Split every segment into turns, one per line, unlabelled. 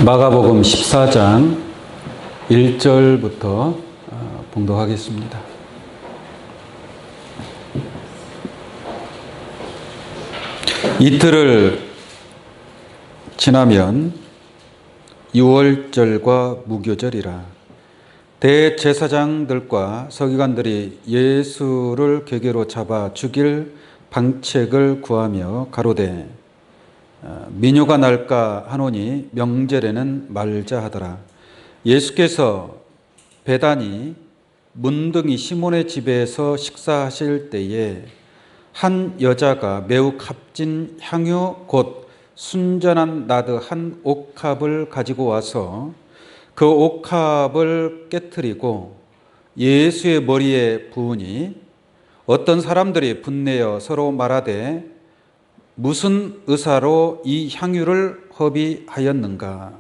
마가복음 14장 1절부터 봉독하겠습니다. 이틀을 지나면 유월절과 무교절이라. 대제사장들과 서기관들이 예수를 궤계로 잡아 죽일 방책을 구하며 가로되 민요가 날까 하노니 명절에는 말자 하더라. 예수께서 베다니 문둥이 시몬의 집에서 식사하실 때에 한 여자가 매우 값진 향유 곧 순전한 나드 한 옥합을 가지고 와서 그 옥합을 깨트리고 예수의 머리에 부으니 어떤 사람들이 분내어 서로 말하되 무슨 의사로 이 향유를 허비하였는가?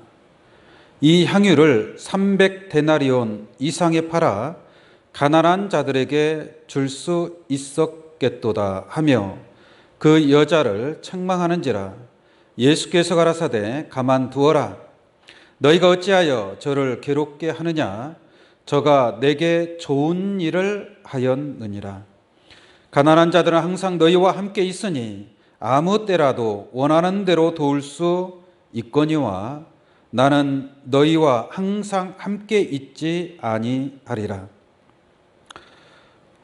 이 향유를 300데나리온 이상에 팔아 가난한 자들에게 줄 수 있었겠도다 하며 그 여자를 책망하는지라. 예수께서 가라사대 가만두어라. 너희가 어찌하여 저를 괴롭게 하느냐? 저가 내게 좋은 일을 하였느니라. 가난한 자들은 항상 너희와 함께 있으니 아무 때라도 원하는 대로 도울 수 있거니와 나는 너희와 항상 함께 있지 아니하리라.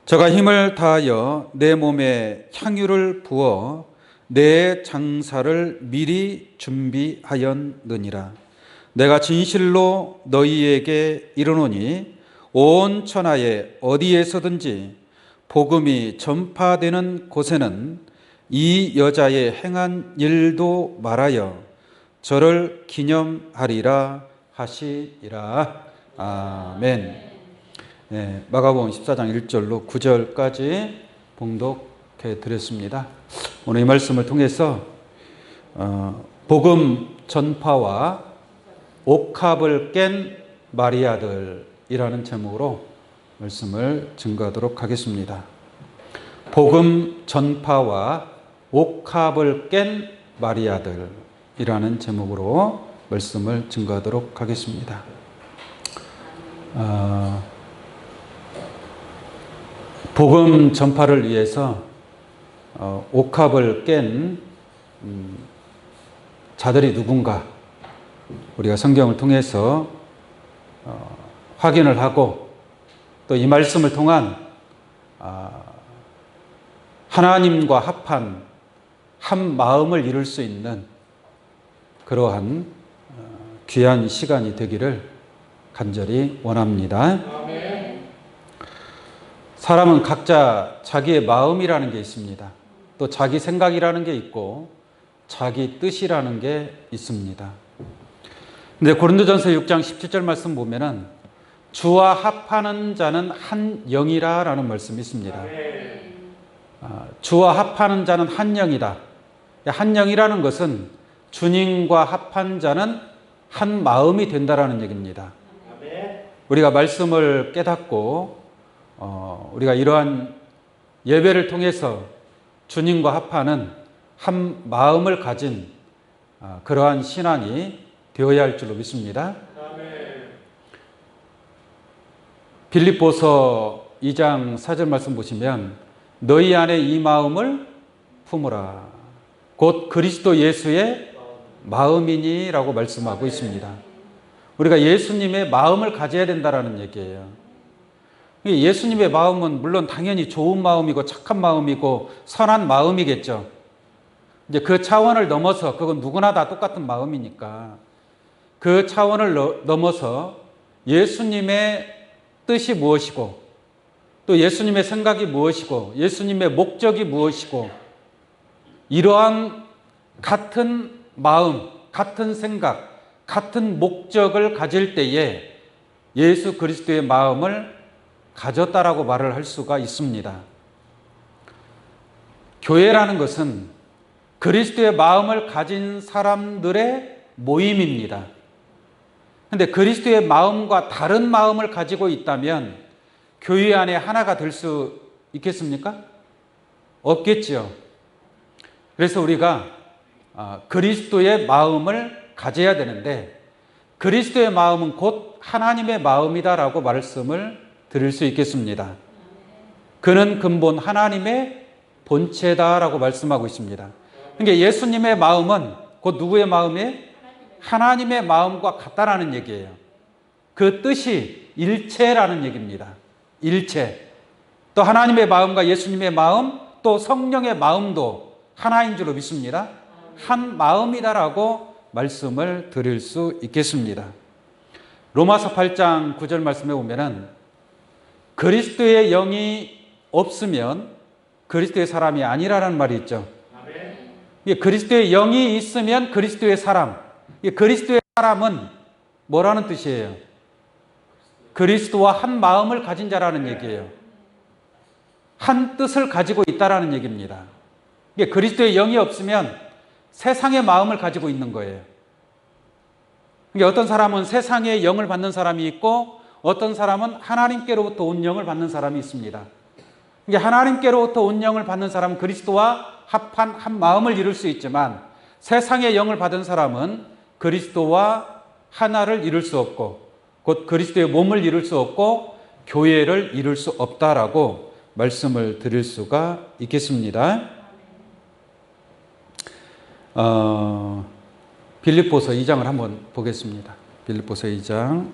저가 힘을 다하여 내 몸에 향유를 부어 내 장사를 미리 준비하였느니라. 내가 진실로 너희에게 이르노니 온 천하에 어디에서든지 복음이 전파되는 곳에는 이 여자의 행한 일도 말하여 저를 기념하리라 하시리라. 아멘. 네, 마가복음 14장 1절로 9절까지 봉독해 드렸습니다. 오늘 이 말씀을 통해서 복음 전파와 옥합을 깬 마리아들이라는 제목으로 말씀을 증거하도록 하겠습니다. 복음 전파와 옥합을 깬 마리아들이라는 제목으로 말씀을 증거하도록 하겠습니다. 복음 전파를 위해서 옥합을 깬 자들이 누군가 우리가 성경을 통해서 확인을 하고 또 이 말씀을 통한 하나님과 합한 한 마음을 이룰 수 있는 그러한 귀한 시간이 되기를 간절히 원합니다. 사람은 각자 자기의 마음이라는 게 있습니다. 또 자기 생각이라는 게 있고 자기 뜻이라는 게 있습니다. 근데 고린도전서 6장 17절 말씀 보면은 주와 합하는 자는 한 영이라라는 말씀이 있습니다. 주와 합하는 자는 한 영이다. 한 영이라는 것은 주님과 합한 자는 한 마음이 된다라는 얘기입니다. 우리가 말씀을 깨닫고 우리가 이러한 예배를 통해서 주님과 합하는 한 마음을 가진 그러한 신앙이 되어야 할 줄로 믿습니다. 빌립보서 2장 4절 말씀 보시면 너희 안에 이 마음을 품으라. 곧 그리스도 예수의 마음이니 라고 말씀하고 있습니다. 우리가 예수님의 마음을 가져야 된다는 얘기예요. 예수님의 마음은 물론 당연히 좋은 마음이고 착한 마음이고 선한 마음이겠죠. 이제 그 차원을 넘어서 그건 누구나 다 똑같은 마음이니까 그 차원을 넘어서 예수님의 뜻이 무엇이고 또 예수님의 생각이 무엇이고 예수님의 목적이 무엇이고 이러한 같은 마음, 같은 생각, 같은 목적을 가질 때에 예수 그리스도의 마음을 가졌다라고 말을 할 수가 있습니다. 교회라는 것은 그리스도의 마음을 가진 사람들의 모임입니다. 그런데 그리스도의 마음과 다른 마음을 가지고 있다면 교회 안에 하나가 될 수 있겠습니까? 없겠지요. 그래서 우리가 그리스도의 마음을 가져야 되는데 그리스도의 마음은 곧 하나님의 마음이다라고 말씀을 드릴 수 있겠습니다. 그는 근본 하나님의 본체다라고 말씀하고 있습니다. 그러니까 예수님의 마음은 곧 누구의 마음이에요? 하나님의 마음과 같다라는 얘기예요. 그 뜻이 일체라는 얘기입니다. 일체. 또 하나님의 마음과 예수님의 마음, 또 성령의 마음도 하나인 줄로 믿습니다. 한 마음이다라고 말씀을 드릴 수 있겠습니다. 로마서 8장 9절 말씀에 보면은 그리스도의 영이 없으면 그리스도의 사람이 아니라는 말이 있죠. 그리스도의 영이 있으면 그리스도의 사람. 그리스도의 사람은 뭐라는 뜻이에요? 그리스도와 한 마음을 가진 자라는 얘기예요. 한 뜻을 가지고 있다라는 얘기입니다. 그리스도의 영이 없으면 세상의 마음을 가지고 있는 거예요. 어떤 사람은 세상의 영을 받는 사람이 있고 어떤 사람은 하나님께로부터 온 영을 받는 사람이 있습니다. 하나님께로부터 온 영을 받는 사람은 그리스도와 합한 한 마음을 이룰 수 있지만 세상의 영을 받은 사람은 그리스도와 하나를 이룰 수 없고 곧 그리스도의 몸을 이룰 수 없고 교회를 이룰 수 없다라고 말씀을 드릴 수가 있겠습니다. 빌립보서 2장을 한번 보겠습니다. 빌립보서 2장.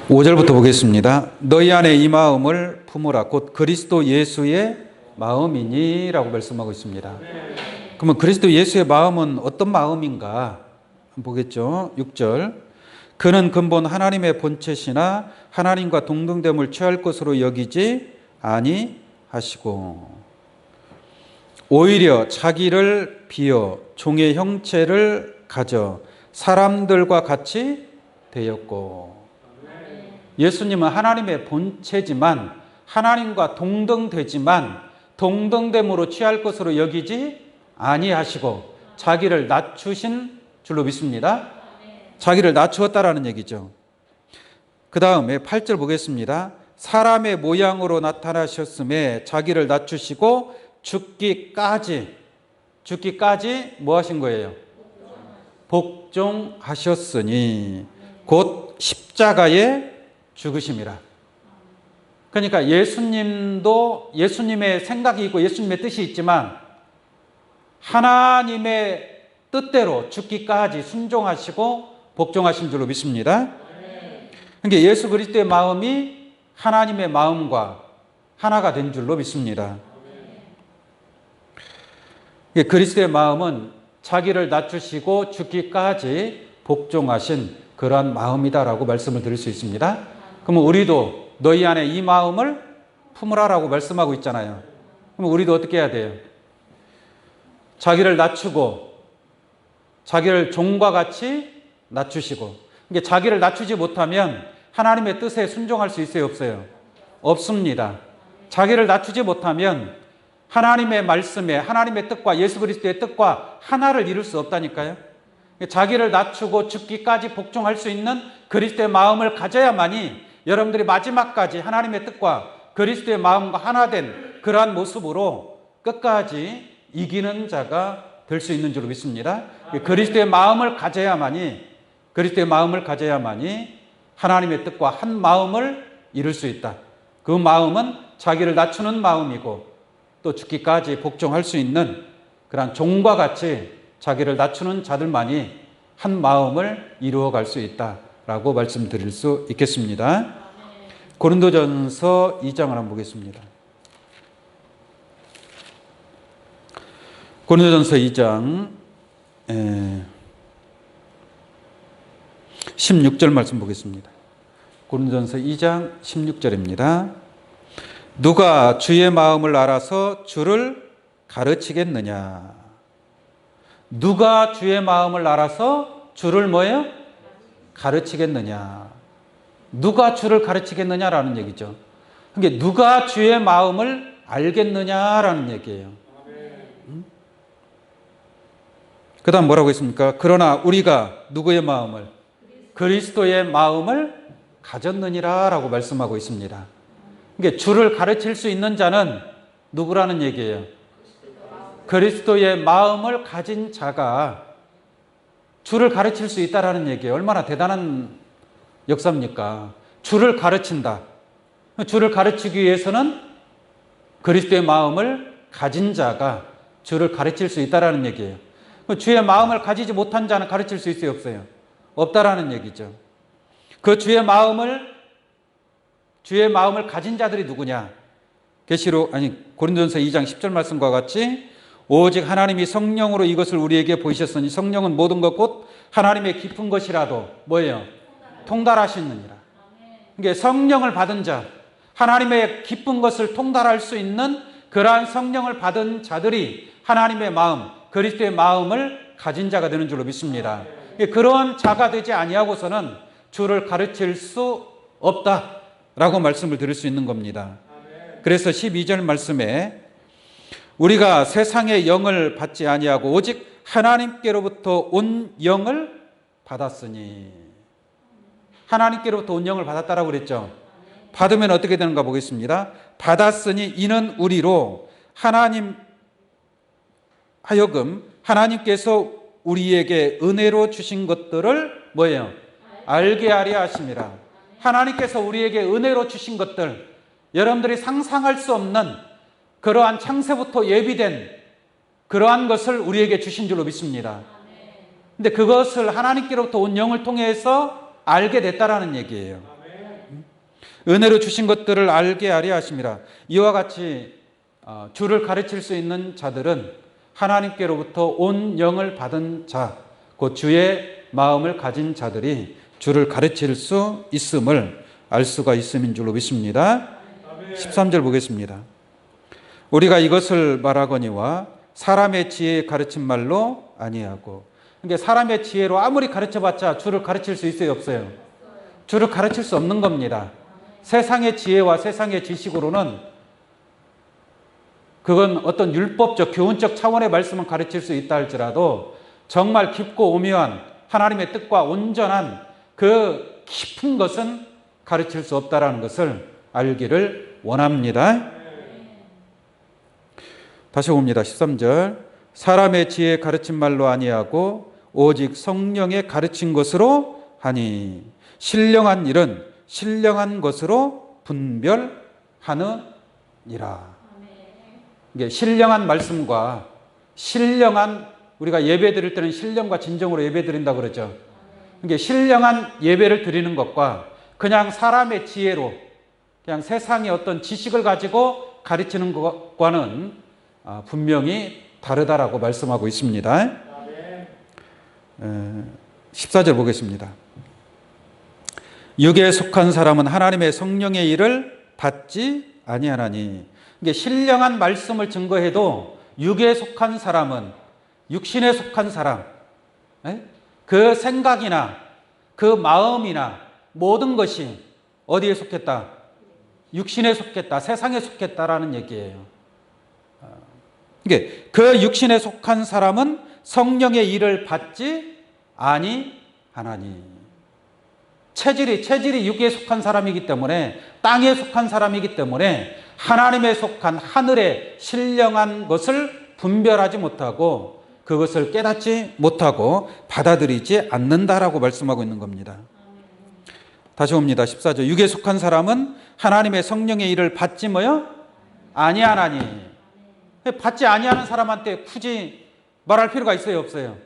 (5) 절부터 보겠습니다. 너희 안에 이 마음을 품으라 곧 그리스도 예수의 마음이니 라고 말씀하고 있습니다. 그러면 그리스도 예수의 마음은 어떤 마음인가 한번 보겠죠. 6절. 그는 근본 하나님의 본체시나 하나님과 동등됨을 취할 것으로 여기지 아니하시고 오히려 자기를 비어 종의 형체를 가져 사람들과 같이 되었고. 예수님은 하나님의 본체지만 하나님과 동등되지만 동등됨으로 취할 것으로 여기지 아니하시고 자기를 낮추신 줄로 믿습니다. 자기를 낮추었다라는 얘기죠. 그 다음에 8절 보겠습니다. 사람의 모양으로 나타나셨음에 자기를 낮추시고 죽기까지 뭐 하신 거예요? 복종하셨으니 곧 십자가에 죽으심이라. 그러니까 예수님도 예수님의 생각이 있고 예수님의 뜻이 있지만 하나님의 뜻대로 죽기까지 순종하시고 복종하신 줄로 믿습니다. 그러니까 예수 그리스도의 마음이 하나님의 마음과 하나가 된 줄로 믿습니다. 그리스도의 마음은 자기를 낮추시고 죽기까지 복종하신 그러한 마음이다라고 말씀을 드릴 수 있습니다. 그러면 우리도 너희 안에 이 마음을 품으라라고 말씀하고 있잖아요. 그럼 우리도 어떻게 해야 돼요? 자기를 낮추고 자기를 종과 같이 낮추시고. 그러니까 자기를 낮추지 못하면 하나님의 뜻에 순종할 수 있어요, 없어요? 없습니다. 자기를 낮추지 못하면 하나님의 말씀에 하나님의 뜻과 예수 그리스도의 뜻과 하나를 이룰 수 없다니까요. 자기를 낮추고 죽기까지 복종할 수 있는 그리스도의 마음을 가져야만이 여러분들이 마지막까지 하나님의 뜻과 그리스도의 마음과 하나 된 그러한 모습으로 끝까지 이기는 자가 될 수 있는 줄로 믿습니다. 그리스도의 마음을 가져야만이 하나님의 뜻과 한 마음을 이룰 수 있다. 그 마음은 자기를 낮추는 마음이고 또 죽기까지 복종할 수 있는 그런 종과 같이 자기를 낮추는 자들만이 한 마음을 이루어갈 수 있다라고 말씀드릴 수 있겠습니다. 고린도전서 2장을 한번 보겠습니다. 고린도전서 2장 16절 말씀 보겠습니다. 고린도전서 2장 16절입니다. 누가 주의 마음을 알아서 주를 가르치겠느냐? 누가 주의 마음을 알아서 주를 뭐예요? 가르치겠느냐? 누가 주를 가르치겠느냐라는 얘기죠. 그러니까 누가 주의 마음을 알겠느냐라는 얘기예요. 그 다음 뭐라고 했습니까? 그러나 우리가 누구의 마음을? 그리스도의 마음을 가졌느니라 라고 말씀하고 있습니다. 그러니까 주를 가르칠 수 있는 자는 누구라는 얘기예요? 그리스도의 마음을 가진 자가 주를 가르칠 수 있다라는 얘기예요. 얼마나 대단한 역사입니까? 주를 가르친다. 주를 가르치기 위해서는 그리스도의 마음을 가진 자가 주를 가르칠 수 있다라는 얘기예요. 주의 마음을 가지지 못한 자는 가르칠 수 있어요, 없어요? 없다라는 얘기죠. 그 주의 마음을 가진 자들이 누구냐? 고린도전서 2장 10절 말씀과 같이 오직 하나님이 성령으로 이것을 우리에게 보이셨으니 성령은 모든 것 곧 하나님의 깊은 것이라도 뭐예요? 통달하시느니라. 그러니까 성령을 받은 자, 하나님의 깊은 것을 통달할 수 있는 그러한 성령을 받은 자들이 하나님의 마음, 그리스도의 마음을 가진 자가 되는 줄로 믿습니다. 그런 자가 되지 아니하고서는 주를 가르칠 수 없다라고 말씀을 드릴 수 있는 겁니다. 그래서 12절 말씀에 우리가 세상의 영을 받지 아니하고 오직 하나님께로부터 온 영을 받았으니, 하나님께로부터 온 영을 받았다라고 그랬죠. 받으면 어떻게 되는가 보겠습니다. 받았으니 이는 우리로 하나님 하여금 하나님께서 우리에게 은혜로 주신 것들을 뭐예요? 알게 하려 하심이라. 하나님께서 우리에게 은혜로 주신 것들, 여러분들이 상상할 수 없는 그러한 창세부터 예비된 그러한 것을 우리에게 주신 줄로 믿습니다. 근데 그것을 하나님께로부터 온 영을 통해서 알게 됐다라는 얘기예요. 은혜로 주신 것들을 알게 하려 하심이라. 이와 같이 주를 가르칠 수 있는 자들은 하나님께로부터 온 영을 받은 자, 곧 주의 마음을 가진 자들이 주를 가르칠 수 있음을 알 수가 있음인 줄로 믿습니다. 13절 보겠습니다. 우리가 이것을 말하거니와 사람의 지혜에 가르친 말로 아니하고. 그러니까 사람의 지혜로 아무리 가르쳐봤자 주를 가르칠 수 있어요, 없어요? 주를 가르칠 수 없는 겁니다. 세상의 지혜와 세상의 지식으로는 그건 어떤 율법적, 교훈적 차원의 말씀은 가르칠 수 있다 할지라도 정말 깊고 오묘한 하나님의 뜻과 온전한 그 깊은 것은 가르칠 수 없다라는 것을 알기를 원합니다. 다시 봅니다. 13절. 사람의 지혜에 가르친 말로 아니하고 오직 성령의 가르친 것으로 하니 신령한 일은 신령한 것으로 분별하느니라. 이게 신령한 말씀과 신령한, 우리가 예배 드릴 때는 신령과 진정으로 예배 드린다고 그러죠. 이게 신령한 예배를 드리는 것과 그냥 사람의 지혜로 그냥 세상의 어떤 지식을 가지고 가르치는 것과는 분명히 다르다라고 말씀하고 있습니다. 14절 보겠습니다. 육에 속한 사람은 하나님의 성령의 일을 받지 아니하나니. 이게 신령한 말씀을 증거해도 육에 속한 사람은, 육신에 속한 사람, 그 생각이나 그 마음이나 모든 것이 어디에 속했다? 육신에 속했다, 세상에 속했다라는 얘기예요. 이게 그 육신에 속한 사람은 성령의 일을 받지 아니하나니. 체질이 육에 속한 사람이기 때문에, 땅에 속한 사람이기 때문에 하나님에 속한 하늘의 신령한 것을 분별하지 못하고 그것을 깨닫지 못하고 받아들이지 않는다라고 말씀하고 있는 겁니다. 다시 봅니다. 14절. 육에 속한 사람은 하나님의 성령의 일을 받지 뭐요? 아니하나니. 받지 아니하는 사람한테 굳이 말할 필요가 있어요, 없어요?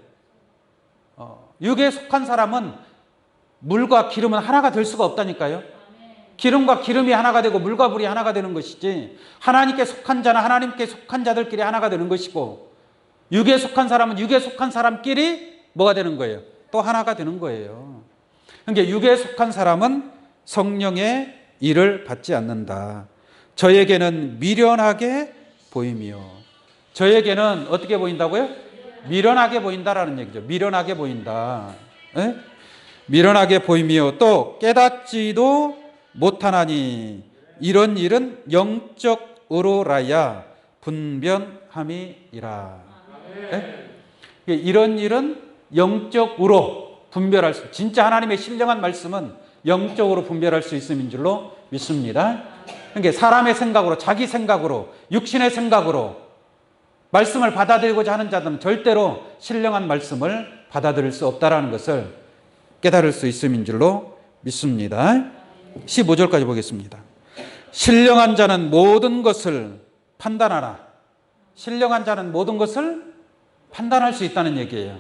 육에 속한 사람은 물과 기름은 하나가 될 수가 없다니까요. 기름과 기름이 하나가 되고 물과 불이 하나가 되는 것이지, 하나님께 속한 자는 하나님께 속한 자들끼리 하나가 되는 것이고, 육에 속한 사람은 육에 속한 사람끼리 뭐가 되는 거예요? 또 하나가 되는 거예요. 그러니까 육에 속한 사람은 성령의 일을 받지 않는다. 저에게는 미련하게 보이며. 저에게는 어떻게 보인다고요? 미련하게 보인다라는 얘기죠. 미련하게 보인다. 에? 미련하게 보이며 또 깨닫지도 못하나니 이런 일은 영적으로라야 분변함이라. 이런 일은 영적으로 분별할 수. 진짜 하나님의 신령한 말씀은 영적으로 분별할 수 있음인 줄로 믿습니다. 그러니까 사람의 생각으로, 자기 생각으로, 육신의 생각으로 말씀을 받아들이고자 하는 자들은 절대로 신령한 말씀을 받아들일 수 없다는 것을 깨달을 수 있음인 줄로 믿습니다. 15절까지 보겠습니다. 신령한 자는 모든 것을 판단하라. 신령한 자는 모든 것을 판단할 수 있다는 얘기예요.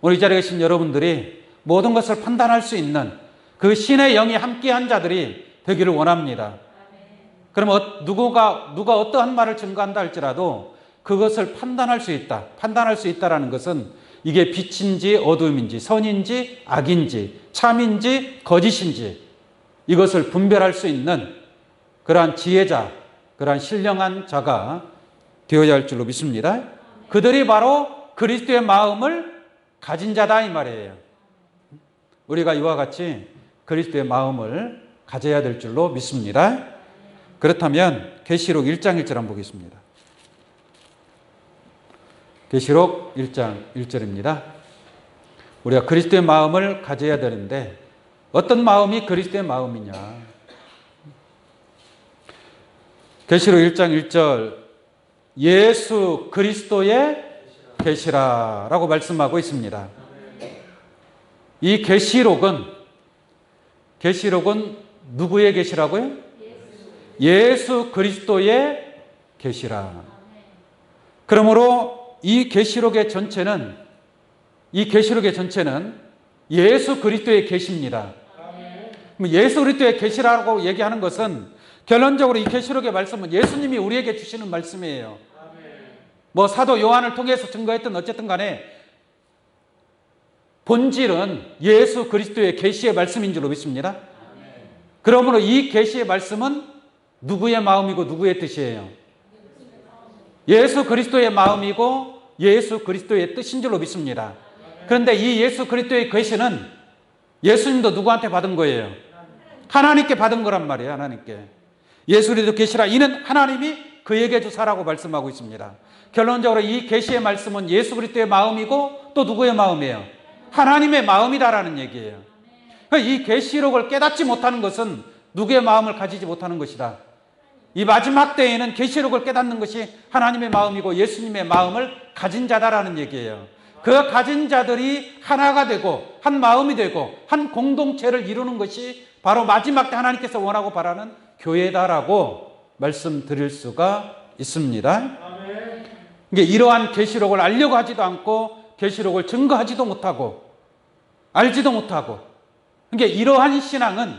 오늘 이 자리에 계신 여러분들이 모든 것을 판단할 수 있는 그 신의 영이 함께한 자들이 되기를 원합니다. 그러면 누가 어떠한 말을 증거한다 할지라도 그것을 판단할 수 있다. 판단할 수 있다는 것은 이게 빛인지 어둠인지 선인지 악인지 참인지 거짓인지 이것을 분별할 수 있는 그러한 지혜자, 그러한 신령한 자가 되어야 할 줄로 믿습니다. 그들이 바로 그리스도의 마음을 가진 자다 이 말이에요. 우리가 이와 같이 그리스도의 마음을 가져야 될 줄로 믿습니다. 그렇다면 계시록 1장 1절 한번 보겠습니다. 계시록 1장 1절입니다. 우리가 그리스도의 마음을 가져야 되는데 어떤 마음이 그리스도의 마음이냐. 계시록 1장 1절 예수 그리스도의 계시라라고 말씀하고 있습니다. 이 계시록은 누구의 계시라고요? 예수 그리스도의 계시라. 그러므로 이 계시록의 전체는 예수 그리스도의 계시입니다. 예수 그리스도의 계시라고 얘기하는 것은 결론적으로 이 계시록의 말씀은 예수님이 우리에게 주시는 말씀이에요. 뭐 사도 요한을 통해서 증거했든 어쨌든 간에 본질은 예수 그리스도의 계시의 말씀인 줄로 믿습니다. 그러므로 이 계시의 말씀은 누구의 마음이고 누구의 뜻이에요? 예수 그리스도의 마음이고 예수 그리스도의 뜻인 줄로 믿습니다. 그런데 이 예수 그리스도의 계시는 예수님도 누구한테 받은 거예요? 하나님께 받은 거란 말이에요. 하나님께. 예수 그리스도 계시라 이는 하나님이 그에게 주사라고 말씀하고 있습니다. 결론적으로 이 계시의 말씀은 예수 그리스도의 마음이고 또 누구의 마음이에요? 하나님의 마음이다라는 얘기예요. 이 계시록을 깨닫지 못하는 것은 누구의 마음을 가지지 못하는 것이다. 이 마지막 때에는 계시록을 깨닫는 것이 하나님의 마음이고 예수님의 마음을 가진 자다라는 얘기예요. 그 가진 자들이 하나가 되고 한 마음이 되고 한 공동체를 이루는 것이 바로 마지막 때 하나님께서 원하고 바라는 교회다라고 말씀드릴 수가 있습니다. 그러니까 이러한 계시록을 알려고 하지도 않고 계시록을 증거하지도 못하고 알지도 못하고 그러니까 이러한 신앙은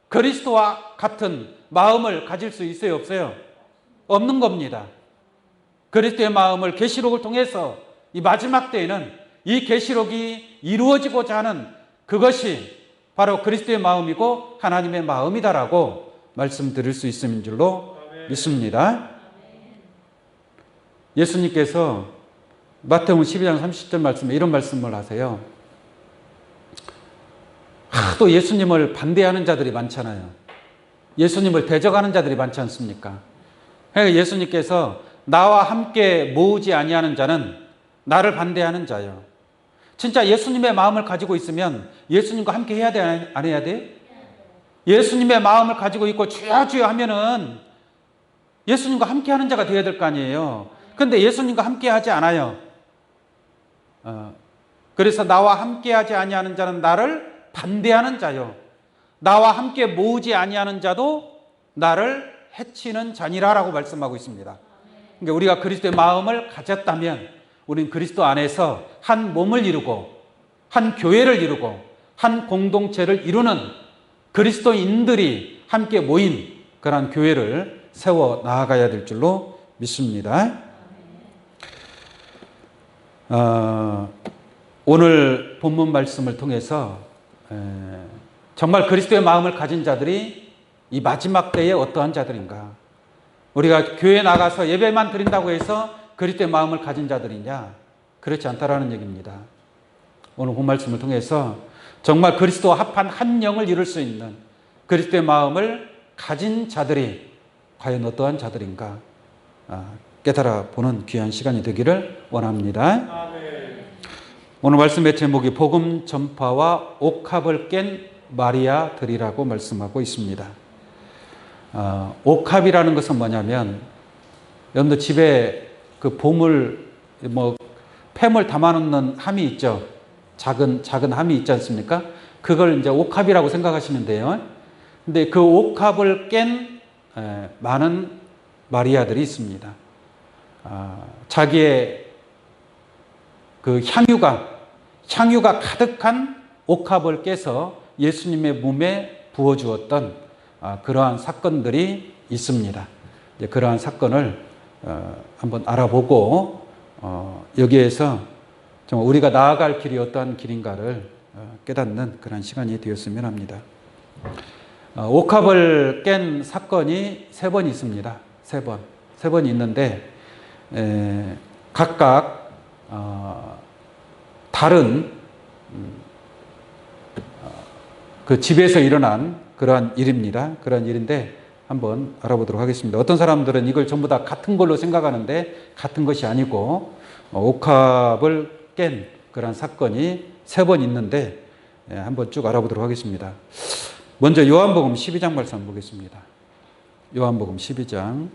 그리스도와 같은 마음을 가질 수 있어요? 없어요? 없는 겁니다. 그리스도의 마음을 계시록을 통해서 이 마지막 때에는 이 계시록이 이루어지고자 하는 그것이 바로 그리스도의 마음이고 하나님의 마음이다라고 말씀드릴 수 있음인 줄로 믿습니다. 예수님께서 마태복음 12장 30절 말씀에 이런 말씀을 하세요. 또 예수님을 반대하는 자들이 많잖아요. 예수님을 대적하는 자들이 많지 않습니까? 그러니까 예수님께서 나와 함께 모으지 아니하는 자는 나를 반대하는 자요. 진짜 예수님의 마음을 가지고 있으면 예수님과 함께 해야 돼, 안 해야 돼? 예수님의 마음을 가지고 있고 주여 주여 하면은 예수님과 함께 하는 자가 되어야 될 거 아니에요. 그런데 예수님과 함께 하지 않아요. 그래서 나와 함께 하지 아니하는 자는 나를 반대하는 자요. 나와 함께 모으지 아니하는 자도 나를 해치는 자니라라고 말씀하고 있습니다. 그러니까 우리가 그리스도의 마음을 가졌다면 우리는 그리스도 안에서 한 몸을 이루고 한 교회를 이루고 한 공동체를 이루는 그리스도인들이 함께 모인 그런 교회를 세워 나아가야 될 줄로 믿습니다. 오늘 본문 말씀을 통해서 정말 그리스도의 마음을 가진 자들이 이 마지막 때에 어떠한 자들인가? 우리가 교회에 나가서 예배만 드린다고 해서 그리스도의 마음을 가진 자들이냐? 그렇지 않다라는 얘기입니다. 오늘 본 말씀을 통해서 정말 그리스도와 합한 한 영을 이룰 수 있는 그리스도의 마음을 가진 자들이 과연 어떠한 자들인가? 깨달아 보는 귀한 시간이 되기를 원합니다. 오늘 말씀의 제목이 복음 전파와 옥합을 깬 마리아들이라고 말씀하고 있습니다. 옥합이라는 것은 뭐냐면, 여러분들 집에 그 보물, 폐물 담아놓는 함이 있죠. 작은 함이 있지 않습니까? 그걸 이제 옥합이라고 생각하시면 돼요. 근데 그 옥합을 깬 많은 마리아들이 있습니다. 자기의 그 향유가 가득한 옥합을 깨서 예수님의 몸에 부어주었던 그러한 사건들이 있습니다. 그러한 사건을 한번 알아보고 여기에서 정말 우리가 나아갈 길이 어떠한 길인가를 깨닫는 그런 시간이 되었으면 합니다. 옥합을 깬 사건이 3번 있습니다. 3번 있는데 각각 다른 그 집에서 일어난 그러한 일입니다. 그러한 일인데 한번 알아보도록 하겠습니다. 어떤 사람들은 이걸 전부 다 같은 걸로 생각하는데 같은 것이 아니고 옥합을 깬 그러한 사건이 3번 있는데 한번 쭉 알아보도록 하겠습니다. 먼저 요한복음 12장 말씀 보겠습니다. 요한복음 12장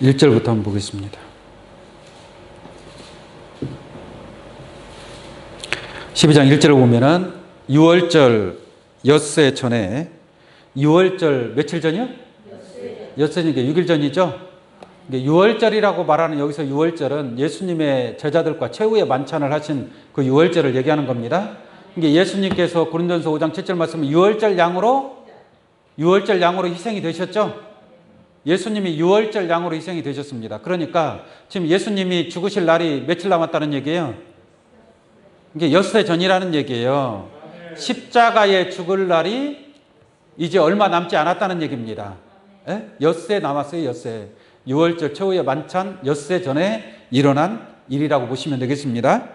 1절부터 한번 보겠습니다. 12장 1절을 보면은 6월절 엿새 전에 6월절 며칠 전이요? 엿새니까 6일 전이죠? 6월절이라고 말하는 여기서 6월절은 예수님의 제자들과 최후의 만찬을 하신 그 6월절을 얘기하는 겁니다. 이게 예수님께서 고린도전서 5장 7절 말씀은 6월절 양으로 희생이 되셨죠? 예수님이 6월절 양으로 희생이 되셨습니다. 그러니까 지금 예수님이 죽으실 날이 며칠 남았다는 얘기예요? 이게 엿새 전이라는 얘기예요. 십자가에 죽을 날이 이제 얼마 남지 않았다는 얘기입니다. 엿새 남았어요, 엿새. 6월절 최후의 만찬 엿새 전에 일어난 일이라고 보시면 되겠습니다.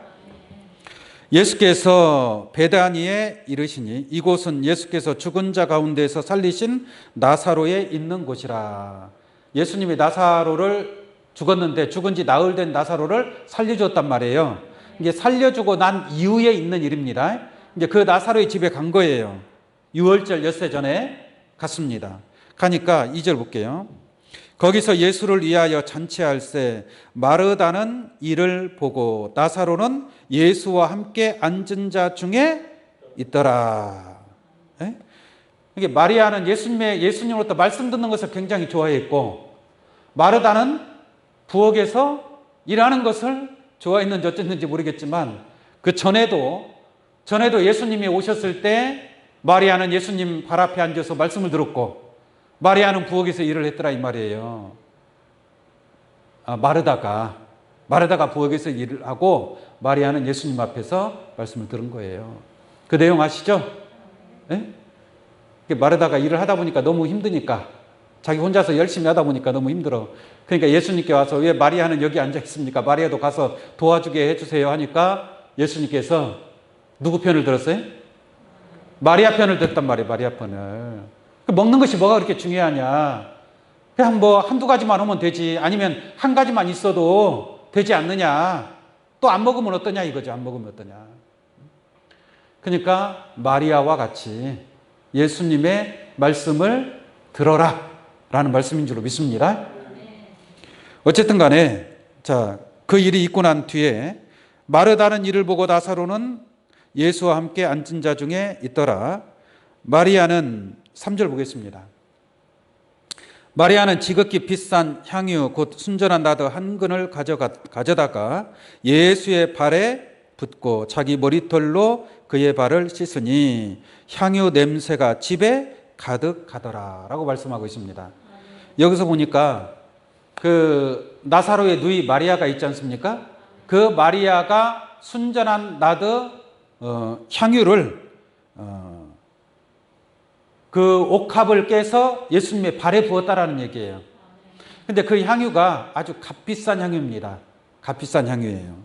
예수께서 베다니에 이르시니 이곳은 예수께서 죽은 자 가운데서 살리신 나사로에 있는 곳이라. 예수님이 나사로를 죽었는데 죽은 지 나흘 된 나사로를 살려주었단 말이에요. 이게 살려주고 난 이후에 있는 일입니다. 이제 그 나사로의 집에 간 거예요. 6월절 엿새 전에 갔습니다. 가니까 2절 볼게요. 거기서 예수를 위하여 잔치할세 마르다는 이를 보고 나사로는 예수와 함께 앉은 자 중에 있더라. 이게 마리아는 예수님으로부터 말씀 듣는 것을 굉장히 좋아했고, 마르다는 부엌에서 일하는 것을 좋아했는지 어쨌는지 모르겠지만, 그 전에도 예수님이 오셨을 때 마리아는 예수님 발 앞에 앉아서 말씀을 들었고, 마리아는 부엌에서 일을 했더라 이 말이에요. 마르다가 부엌에서 일을 하고 마리아는 예수님 앞에서 말씀을 들은 거예요. 그 내용 아시죠? 마르다가 일을 하다 보니까 너무 힘드니까, 자기 혼자서 열심히 하다 보니까 너무 힘들어. 그러니까 예수님께 와서 왜 마리아는 여기 앉아 있습니까? 마리아도 가서 도와주게 해주세요 하니까 예수님께서 누구 편을 들었어요? 마리아 편을 들었단 말이에요. 마리아 편을. 먹는 것이 뭐가 그렇게 중요하냐? 그냥 한두 가지만 하면 되지. 아니면 한 가지만 있어도 되지 않느냐? 또 안 먹으면 어떠냐 이거죠. 안 먹으면 어떠냐? 그러니까 마리아와 같이 예수님의 말씀을 들어라 라는 말씀인 줄로 믿습니다. 어쨌든 간에 그 일이 있고 난 뒤에 마르다는 이를 보고 나사로는 예수와 함께 앉은 자 중에 있더라. 마리아는 3절 보겠습니다. 마리아는 지극히 비싼 향유 곧 순전한 나드 한 근을 가져다가 예수의 발에 붓고 자기 머리털로 그의 발을 씻으니 향유 냄새가 집에 가득하더라 라고 말씀하고 있습니다. 여기서 보니까 그 나사로의 누이 마리아가 있지 않습니까? 그 마리아가 순전한 나드 향유를 그 옥합을 깨서 예수님의 발에 부었다라는 얘기예요. 근데 그 향유가 아주 값비싼 향유입니다. 값비싼 향유예요.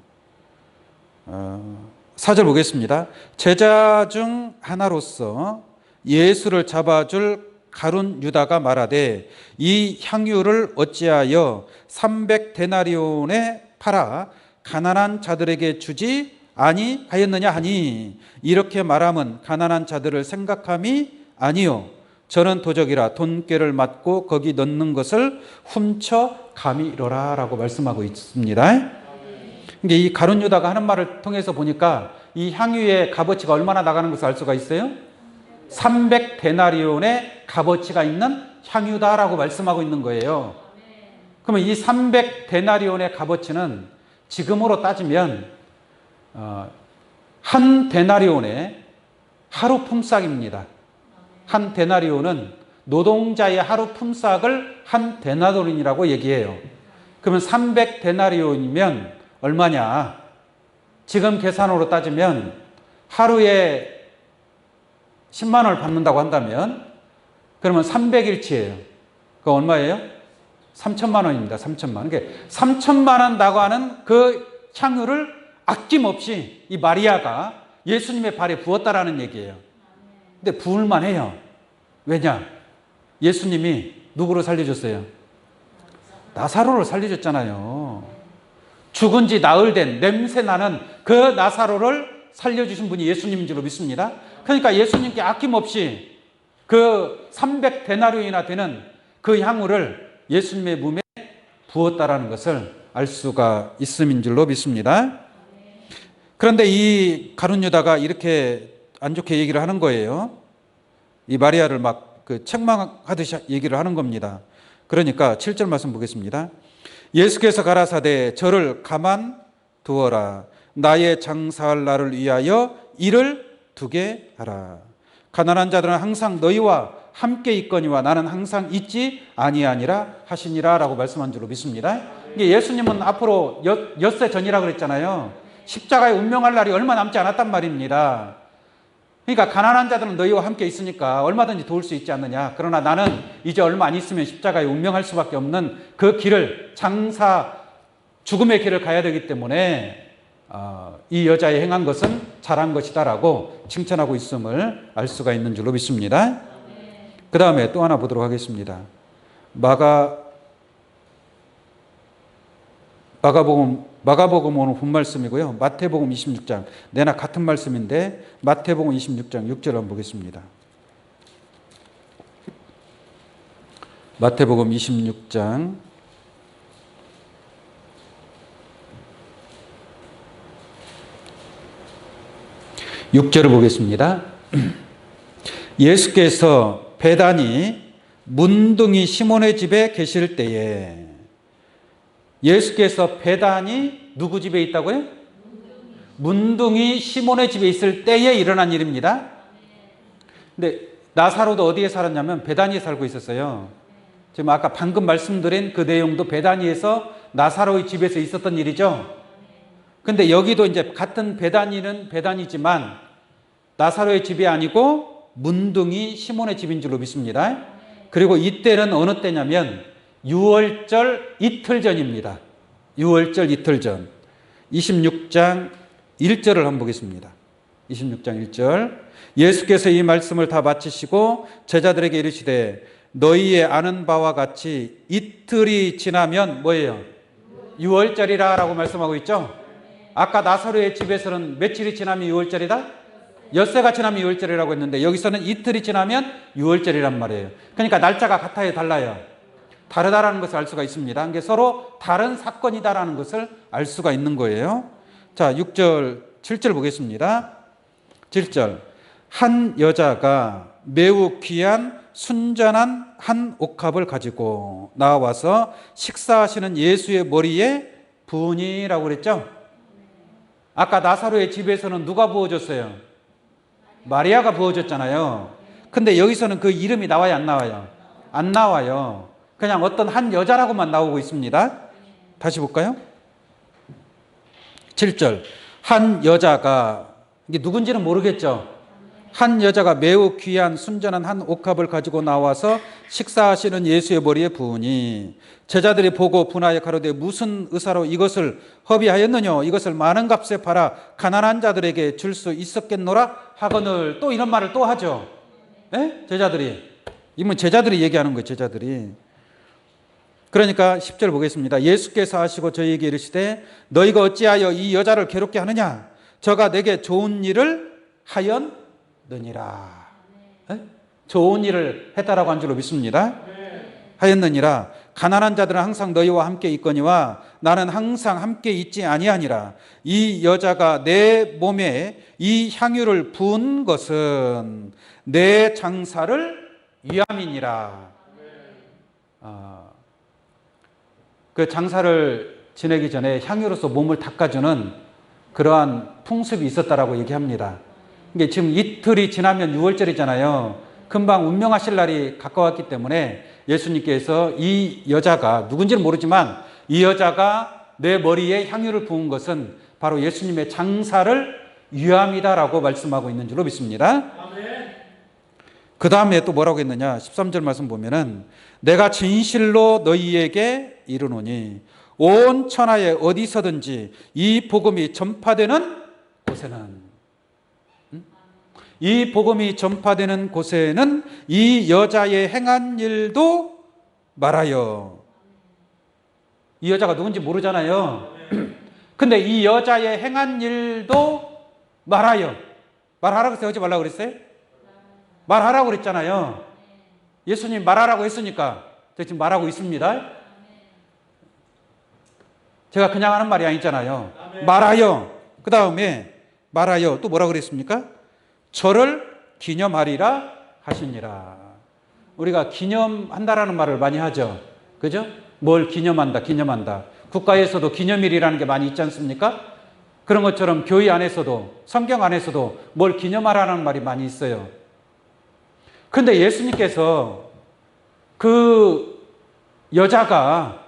4절 보겠습니다. 제자 중 하나로서 예수를 잡아줄 가룟 유다가 말하되 이 향유를 어찌하여 300데나리온에 팔아 가난한 자들에게 주지 아니하였느냐 하니 이렇게 말함은 가난한 자들을 생각함이 아니요 저는 도적이라 돈꾀를 맞고 거기 넣는 것을 훔쳐 감히이로라 라고 말씀하고 있습니다. 이 가룟 유다가 하는 말을 통해서 보니까 이 향유의 값어치가 얼마나 나가는 것을 알 수가 있어요. 300데나리온의 값어치가 있는 향유다라고 말씀하고 있는 거예요. 그러면 이 300데나리온의 값어치는 지금으로 따지면 한 데나리온의 하루 품삯입니다. 한 데나리온은 노동자의 하루 품삯을 한 데나리온이라고 얘기해요. 그러면 300데나리온이면 얼마냐? 지금 계산으로 따지면 하루에 10만 원을 받는다고 한다면 그러면 300일치예요. 그거 얼마예요? 3천만 원입니다. 3천만 원. 그러니까 3천만 원 나가는 그 향유를 아낌없이 이 마리아가 예수님의 발에 부었다라는 얘기예요. 근데 부을만 해요. 왜냐? 예수님이 누구를 살려줬어요? 나사로를 살려줬잖아요. 죽은 지 나흘 된 냄새 나는 그 나사로를 살려주신 분이 예수님인 줄로 믿습니다. 그러니까 예수님께 아낌없이 그 300데나리온이나 되는 그 향유를 예수님의 몸에 부었다라는 것을 알 수가 있음인 줄로 믿습니다. 그런데 이 가룟 유다가 이렇게 안 좋게 얘기를 하는 거예요. 이 마리아를 막 책망하듯이 얘기를 하는 겁니다. 그러니까 7절 말씀 보겠습니다. 예수께서 가라사대 저를 가만 두어라. 나의 장사할 날을 위하여 이를 두게 하라. 가난한 자들은 항상 너희와 함께 있거니와 나는 항상 있지 아니하니라 하시니라 라고 말씀한 줄로 믿습니다. 예수님은 앞으로 엿새 전이라 그랬잖아요. 십자가에 운명할 날이 얼마 남지 않았단 말입니다. 그러니까 가난한 자들은 너희와 함께 있으니까 얼마든지 도울 수 있지 않느냐. 그러나 나는 이제 얼마 안 있으면 십자가에 운명할 수밖에 없는 그 길을 죽음의 길을 가야 되기 때문에 이 여자의 행한 것은 잘한 것이다라고 칭찬하고 있음을 알 수가 있는 줄로 믿습니다. 그 다음에 또 하나 보도록 하겠습니다. 마가복음 오늘 본 말씀이고요. 마태복음 26장 내나 같은 말씀인데 마태복음 26장 6절 한번 보겠습니다. 마태복음 26장 6절을 보겠습니다. 예수께서 베다니 문둥이 시몬의 집에 계실 때에 예수께서 베다니 누구 집에 있다고요? 문둥이 시몬의 집에 있을 때에 일어난 일입니다. 근데 나사로도 어디에 살았냐면 베다니에 살고 있었어요. 지금 아까 방금 말씀드린 그 내용도 베다니에서 나사로의 집에서 있었던 일이죠. 근데 여기도 이제 같은 베다니는 베다니지만 나사로의 집이 아니고 문둥이 시몬의 집인 줄로 믿습니다. 그리고 이때는 어느 때냐면 유월절 이틀 전입니다. 유월절 이틀 전. 26장 1절을 한번 보겠습니다. 26장 1절. 예수께서 이 말씀을 다 마치시고 제자들에게 이르시되 너희의 아는 바와 같이 이틀이 지나면 뭐예요? 유월절이라 라고 말씀하고 있죠. 아까 나사로의 집에서는 며칠이 지나면 유월절이다? 엿새가 지나면 유월절이라고 했는데 여기서는 이틀이 지나면 유월절이란 말이에요. 그러니까 날짜가 같아요, 달라요? 다르다라는 것을 알 수가 있습니다. 그게 서로 다른 사건이다라는 것을 알 수가 있는 거예요. 자, 6절, 7절 보겠습니다. 7절. 한 여자가 매우 귀한 순전한 한 옥합을 가지고 나와서 식사하시는 예수의 머리에 부으니라고 그랬죠? 아까 나사로의 집에서는 누가 부어줬어요? 마리아가 부어줬잖아요. 근데 여기서는 그 이름이 나와요, 안 나와요? 안 나와요. 그냥 어떤 한 여자라고만 나오고 있습니다. 다시 볼까요? 7절. 한 여자가, 이게 누군지는 모르겠죠? 한 여자가 매우 귀한 순전한 한 옥합을 가지고 나와서 식사하시는 예수의 머리에 부으니 제자들이 보고 분하여 가로되 무슨 의사로 이것을 허비하였느냐? 이것을 많은 값에 팔아 가난한 자들에게 줄 수 있었겠노라 하거늘. 또 이런 말을 또 하죠. 네? 제자들이. 이건 제자들이 얘기하는 거예요. 제자들이. 그러니까 10절 보겠습니다. 예수께서 하시고 저희에게 이르시되 너희가 어찌하여 이 여자를 괴롭게 하느냐? 저가 내게 좋은 일을 하였느니라. 좋은 일을 했다라고 한 줄로 믿습니다. 하였느니라. 가난한 자들은 항상 너희와 함께 있거니와 나는 항상 함께 있지 아니하니라. 이 여자가 내 몸에 이 향유를 부은 것은 내 장사를 위함이니라. 그 장사를 지내기 전에 향유로서 몸을 닦아주는 그러한 풍습이 있었다라고 얘기합니다. 이게 지금 이틀이 지나면 6월절이잖아요. 금방 운명하실 날이 가까웠기 때문에 예수님께서 이 여자가 누군지는 모르지만 이 여자가 내 머리에 향유를 부은 것은 바로 예수님의 장사를 위함이다라고 말씀하고 있는 줄로 믿습니다. 그 다음에 또 뭐라고 했느냐? 13절 말씀 보면은 내가 진실로 너희에게 이르노니 온 천하에 어디서든지 이 복음이 전파되는 곳에는 이 복음이 전파되는 곳에는 이 여자의 행한 일도 말하여. 이 여자가 누군지 모르잖아요. 근데 이 여자의 행한 일도 말하여. 말하라고 했어요? 하지 말라고 그랬어요? 말하라고 그랬잖아요. 예수님 말하라고 했으니까 제가 지금 말하고 있습니다. 제가 그냥 하는 말이 아니잖아요. 말하여. 그 다음에 말하여 또 뭐라고 그랬습니까? 저를 기념하리라 하시니라. 우리가 기념한다라는 말을 많이 하죠. 그죠? 뭘 기념한다, 기념한다. 국가에서도 기념일이라는 게 많이 있지 않습니까? 그런 것처럼 교회 안에서도, 성경 안에서도 뭘 기념하라는 말이 많이 있어요. 그런데 예수님께서 그 여자가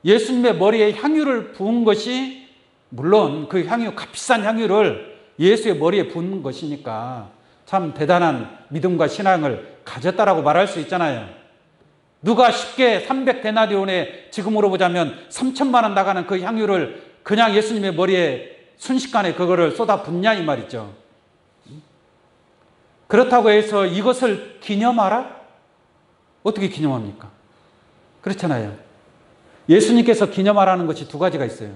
예수님의 머리에 향유를 부은 것이, 물론 그 향유, 값비싼 향유를 예수의 머리에 부은 것이니까 참 대단한 믿음과 신앙을 가졌다라고 말할 수 있잖아요. 누가 쉽게 300데나리온에 지금으로 보자면 3천만 원 나가는 그 향유를 그냥 예수님의 머리에 순식간에 그거를 쏟아 붓냐 이 말이죠. 그렇다고 해서 이것을 기념하라? 어떻게 기념합니까? 그렇잖아요. 예수님께서 기념하라는 것이 두 가지가 있어요.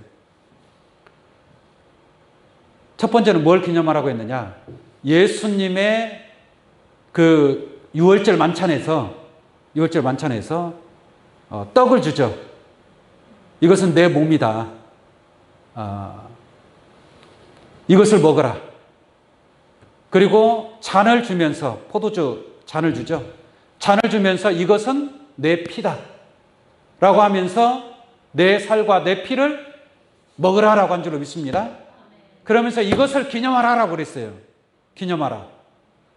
첫 번째는 뭘 기념하라고 했느냐? 예수님의 그 유월절 만찬에서 떡을 주죠. 이것은 내 몸이다. 이것을 먹어라. 그리고 잔을 주면서, 포도주 잔을 주죠. 잔을 주면서 이것은 내 피다 라고 하면서 내 살과 내 피를 먹으라라고 한 줄로 믿습니다. 그러면서 이것을 기념하라라고 그랬어요. 기념하라.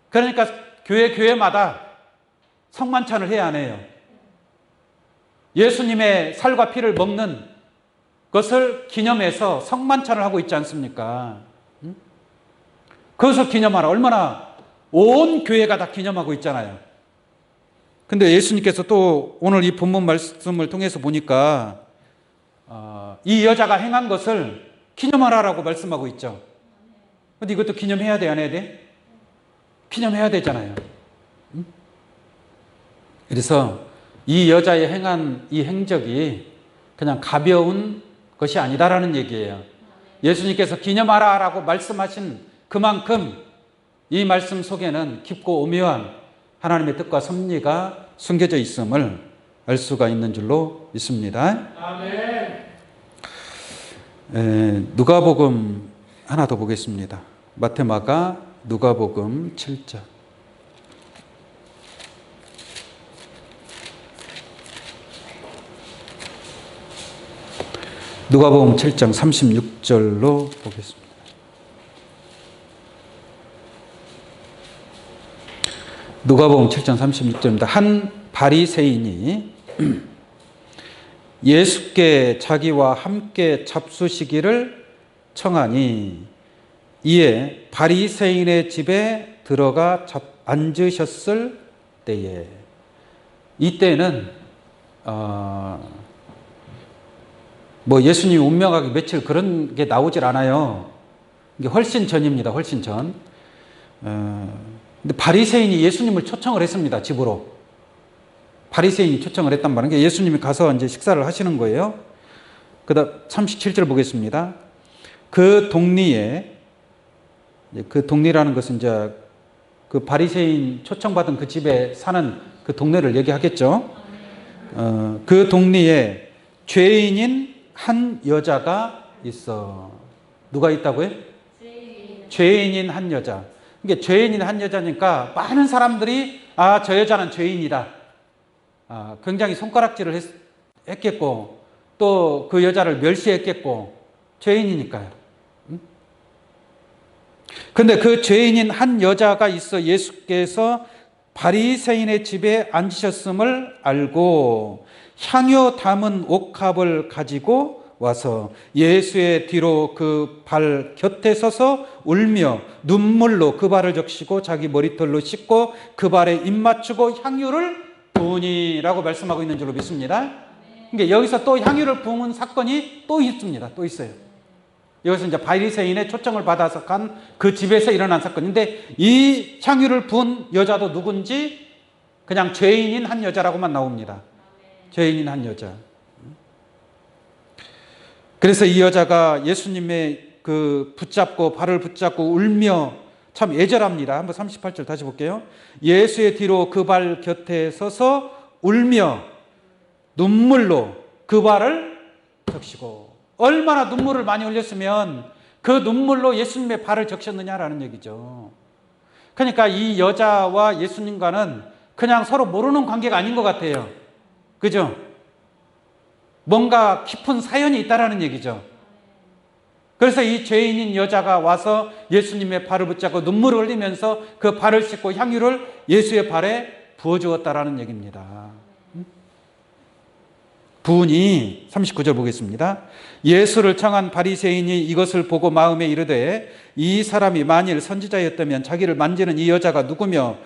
그러니까 교회마다 성만찬을 해야 하네요. 예수님의 살과 피를 먹는 것을 기념해서 성만찬을 하고 있지 않습니까? 그것을 기념하라. 얼마나 온 교회가 다 기념하고 있잖아요. 근데 예수님께서 또 오늘 이 본문 말씀을 통해서 보니까 이 여자가 행한 것을 기념하라라고 말씀하고 있죠. 근데 이것도 기념해야 돼, 안 해야 돼? 기념해야 되잖아요. 그래서 이 여자의 행한 이 행적이 그냥 가벼운 것이 아니다라는 얘기예요. 예수님께서 기념하라라고 말씀하신 그만큼 이 말씀 속에는 깊고 오묘한 하나님의 뜻과 섭리가 숨겨져 있음을 알 수가 있는 줄로 믿습니다. 아멘. 누가복음 하나 더 보겠습니다. 마태마가 누가복음 7장. 누가복음 7장 36절로 보겠습니다. 누가복음 7장 36절입니다. 한 바리새인이 예수께 자기와 함께 잡수시기를 청하니 이에 바리새인의 집에 들어가 앉으셨을 때에, 이때는 뭐 예수님 운명하기 며칠 그런 게 나오질 않아요. 이게 훨씬 전입니다. 훨씬 전. 근데 바리새인이 예수님을 초청을 했습니다. 집으로. 바리새인이 초청을 했단 말이에요. 예수님이 가서 이제 식사를 하시는 거예요. 그다음 37절 보겠습니다. 그 동리에 그 동리라는 것은 이제 그 바리새인 초청받은 그 집에 사는 그 동네를 얘기하겠죠. 그 동리에 죄인인 한 여자가 있어. 누가 있다고요? 죄인인 한 여자. 그러니까 죄인인 한 여자니까 많은 사람들이 저 여자는 죄인이다. 굉장히 손가락질을 했겠고 또 그 여자를 멸시했겠고 죄인이니까요. 근데 그 죄인인 한 여자가 있어 예수께서 바리새인의 집에 앉으셨음을 알고 향유 담은 옥합을 가지고 와서 예수의 뒤로 그 발 곁에 서서 울며 눈물로 그 발을 적시고 자기 머리털로 씻고 그 발에 입 맞추고 향유를 부으니라고 말씀하고 있는 줄로 믿습니다. 그러니까 여기서 또 향유를 부은 사건이 또 있습니다. 또 있어요. 여기서 이제 바리새인의 초청을 받아서 간 그 집에서 일어난 사건인데 이 향유를 부은 여자도 누군지 그냥 죄인인 한 여자라고만 나옵니다. 죄인인 한 여자. 그래서 이 여자가 예수님의 그 붙잡고 발을 붙잡고 울며 참 애절합니다. 한번 38절 다시 볼게요. 예수의 뒤로 그 발 곁에 서서 울며 눈물로 그 발을 적시고 얼마나 눈물을 많이 흘렸으면 그 눈물로 예수님의 발을 적셨느냐라는 얘기죠. 그러니까 이 여자와 예수님과는 그냥 서로 모르는 관계가 아닌 것 같아요. 그죠? 뭔가 깊은 사연이 있다라는 얘기죠. 그래서 이 죄인인 여자가 와서 예수님의 발을 붙잡고 눈물을 흘리면서 그 발을 씻고 향유를 예수의 발에 부어주었다라는 얘기입니다. 부은이 39절 보겠습니다. 예수를 청한 바리새인이 이것을 보고 마음에 이르되 이 사람이 만일 선지자였다면 자기를 만지는 이 여자가 누구며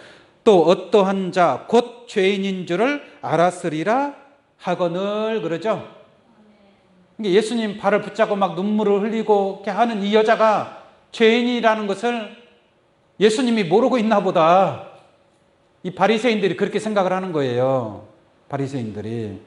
또 어떠한 자 곧 죄인인 줄을 알았으리라 하거늘 그러죠. 예수님 발을 붙잡고 막 눈물을 흘리고 이렇게 하는 이 여자가 죄인이라는 것을 예수님이 모르고 있나 보다. 이 바리새인들이 그렇게 생각을 하는 거예요. 바리새인들이.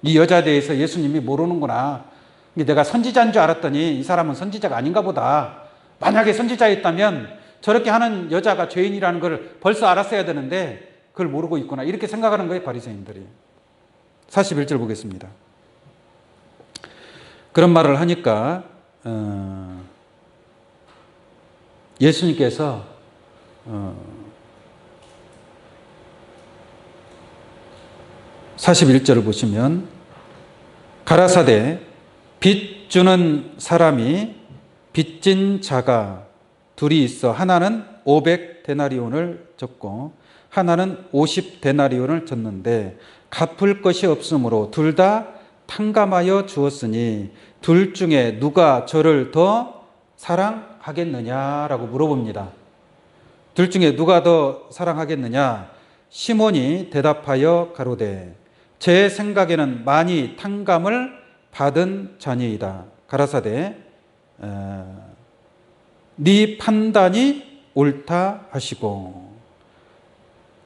이 여자에 대해서 예수님이 모르는구나. 내가 선지자인 줄 알았더니 이 사람은 선지자가 아닌가 보다. 만약에 선지자였다면 저렇게 하는 여자가 죄인이라는 걸 벌써 알았어야 되는데 그걸 모르고 있구나. 이렇게 생각하는 거예요, 바리새인들이. 41절 보겠습니다. 그런 말을 하니까 예수님께서 41절을 보시면 가라사대 빚 주는 사람이 빚진 자가 둘이 있어 하나는 500데나리온을 졌고 하나는 50데나리온을 졌는데 갚을 것이 없으므로 둘 다 탕감하여 주었으니 둘 중에 누가 저를 더 사랑하겠느냐라고 물어봅니다. 둘 중에 누가 더 사랑하겠느냐? 시몬이 대답하여 가로되 제 생각에는 많이 탕감을 받은 자니이다. 가라사대 네 판단이 옳다 하시고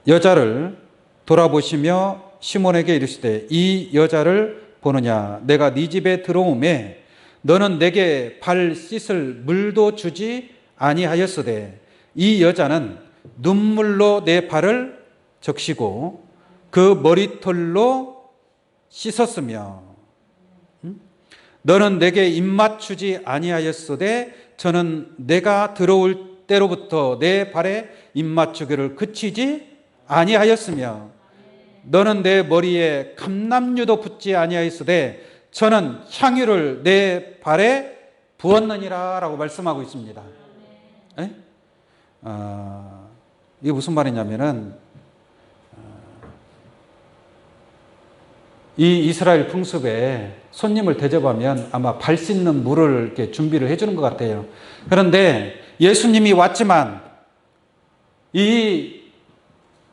여자를 돌아보시며 시몬에게 이르시되 이 여자를 보느냐? 내가 네 집에 들어오매 너는 내게 발 씻을 물도 주지 아니하였으되 이 여자는 눈물로 내 발을 적시고 그 머리털로 씻었으며 너는 내게 입맞추지 아니하였으되 저는 내가 들어올 때로부터 내 발에 입맞추기를 그치지 아니하였으며 너는 내 머리에 감람유도 붓지 아니하였으되 저는 향유를 내 발에 부었느니라 라고 말씀하고 있습니다. 이게 무슨 말이냐면은 이 이스라엘 풍습에 손님을 대접하면 아마 발 씻는 물을 이렇게 준비를 해주는 것 같아요. 그런데 예수님이 왔지만 이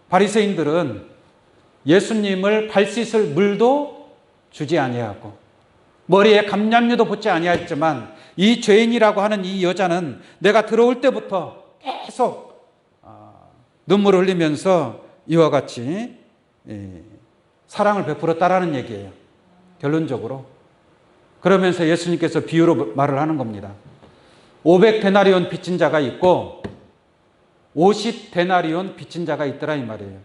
바리새인들은 예수님을 발 씻을 물도 주지 아니하고 머리에 감람유도 붓지 아니하였지만 이 죄인이라고 하는 이 여자는 내가 들어올 때부터 계속 눈물을 흘리면서 이와 같이 사랑을 베풀었다라는 얘기예요. 결론적으로. 그러면서 예수님께서 비유로 말을 하는 겁니다. 500데나리온 빚진 자가 있고 50데나리온 빚진 자가 있더라 이 말이에요.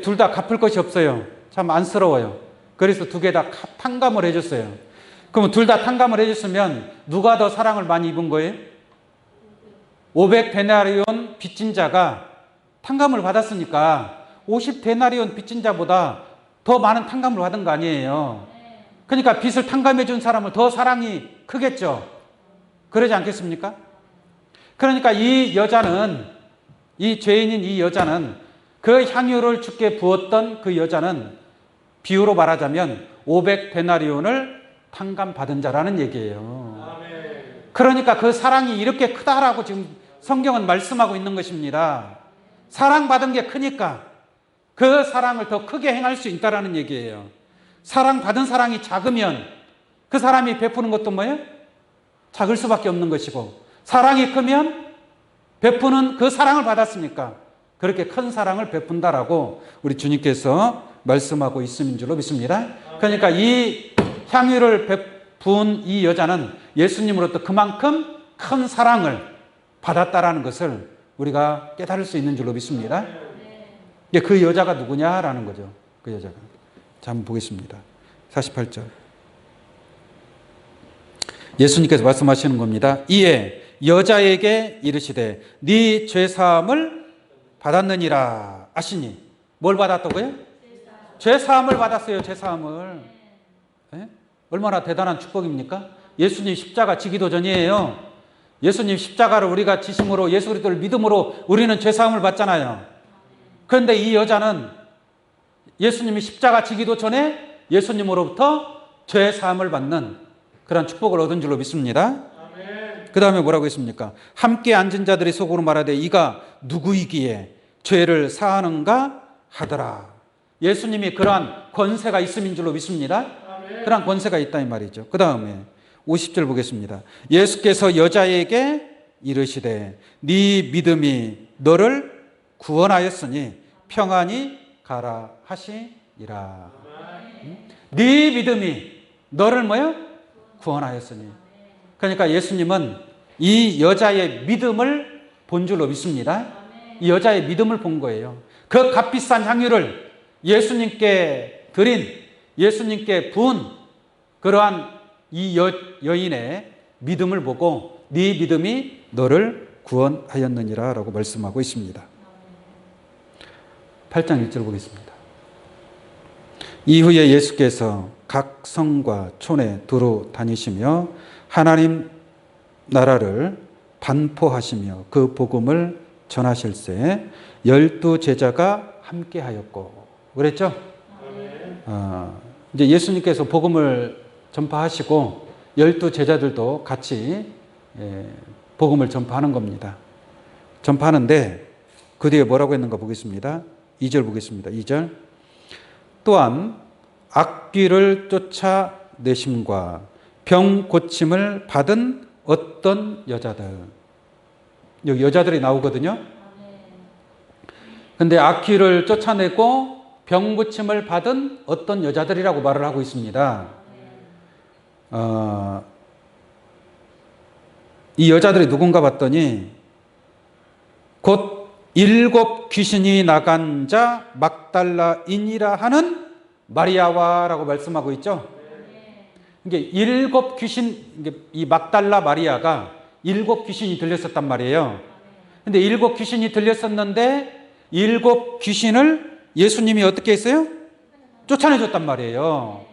둘 다 갚을 것이 없어요. 참 안쓰러워요. 그래서 두 개 다 탕감을 해줬어요. 그럼 둘 다 탕감을 해줬으면 누가 더 사랑을 많이 입은 거예요? 500데나리온 빚진 자가 탕감을 받았으니까 50데나리온 빚진 자보다 더 많은 탕감을 받은 거 아니에요. 그러니까 빚을 탕감해 준 사람을 더 사랑이 크겠죠. 그러지 않겠습니까? 그러니까 이 여자는, 이 죄인인 이 여자는, 그 향유를 주께 부었던 그 여자는 비유로 말하자면 500데나리온을 탕감받은 자라는 얘기예요. 그러니까 그 사랑이 이렇게 크다라고 지금 성경은 말씀하고 있는 것입니다. 사랑받은 게 크니까 그 사랑을 더 크게 행할 수 있다라는 얘기예요. 사랑받은 사랑이 작으면 그 사람이 베푸는 것도 뭐예요? 작을 수밖에 없는 것이고, 사랑이 크면 베푸는 그 사랑을 받았으니까 그렇게 큰 사랑을 베푼다라고 우리 주님께서 말씀하고 있음인 줄로 믿습니다. 그러니까 이 향유를 부은 이 여자는 예수님으로부터 그만큼 큰 사랑을 받았다라는 것을 우리가 깨달을 수 있는 줄로 믿습니다. 그 여자가 누구냐라는 거죠. 그 여자가. 자, 한번 보겠습니다. 48절. 예수님께서 말씀하시는 겁니다. 이에 여자에게 이르시되 네 죄사함을 받았느니라 하시니. 뭘 받았다고요? 죄사함을 받았어요. 죄사함을. 네? 얼마나 대단한 축복입니까? 예수님 십자가 지기도 전이에요. 예수님 십자가를 우리가 지심으로 예수 그리스도를 믿음으로 우리는 죄사함을 받잖아요. 그런데 이 여자는 예수님이 십자가 지기도 전에 예수님으로부터 죄사함을 받는 그런 축복을 얻은 줄로 믿습니다. 그 다음에 뭐라고 했습니까? 함께 앉은 자들이 속으로 말하되 이가 누구이기에 죄를 사하는가 하더라. 예수님이 그러한 권세가 있음인 줄로 믿습니다. 그러한 권세가 있다 이 말이죠. 그 다음에 50절 보겠습니다. 예수께서 여자에게 이르시되 네 믿음이 너를 구원하였으니 평안히 가라 하시니라. 네 믿음이 너를 뭐요? 구원하였으니. 그러니까 예수님은 이 여자의 믿음을 본 줄로 믿습니다. 이 여자의 믿음을 본 거예요. 그 값비싼 향유를 예수님께 드린, 예수님께 부은 그러한 이 여인의 믿음을 보고 네 믿음이 너를 구원하였느니라 라고 말씀하고 있습니다. 8장 1절 보겠습니다. 이후에 예수께서 각 성과 촌에 두루 다니시며 하나님 나라를 반포하시며 그 복음을 전하실세 12 제자가 함께하였고 그랬죠? 이제 예수님께서 복음을 전파하시고 12 제자들도 같이 복음을 전파하는 겁니다. 전파하는데 그 뒤에 뭐라고 했는가 보겠습니다. 2절 보겠습니다. 2절. 또한 악귀를 쫓아내심과 병 고침을 받은 어떤 여자들. 여기 여자들이 나오거든요. 근데 악귀를 쫓아내고 병 고침을 받은 어떤 여자들이라고 말을 하고 있습니다. 이 여자들이 누군가 봤더니 곧 7 귀신이 나간 자 막달라인이라 하는 마리아와라고 말씀하고 있죠. 이게 7 귀신, 이 막달라 마리아가 7 귀신이 들렸었단 말이에요. 근데 7 귀신이 들렸었는데 7 귀신을 예수님이 어떻게 했어요? 쫓아내줬단 말이에요.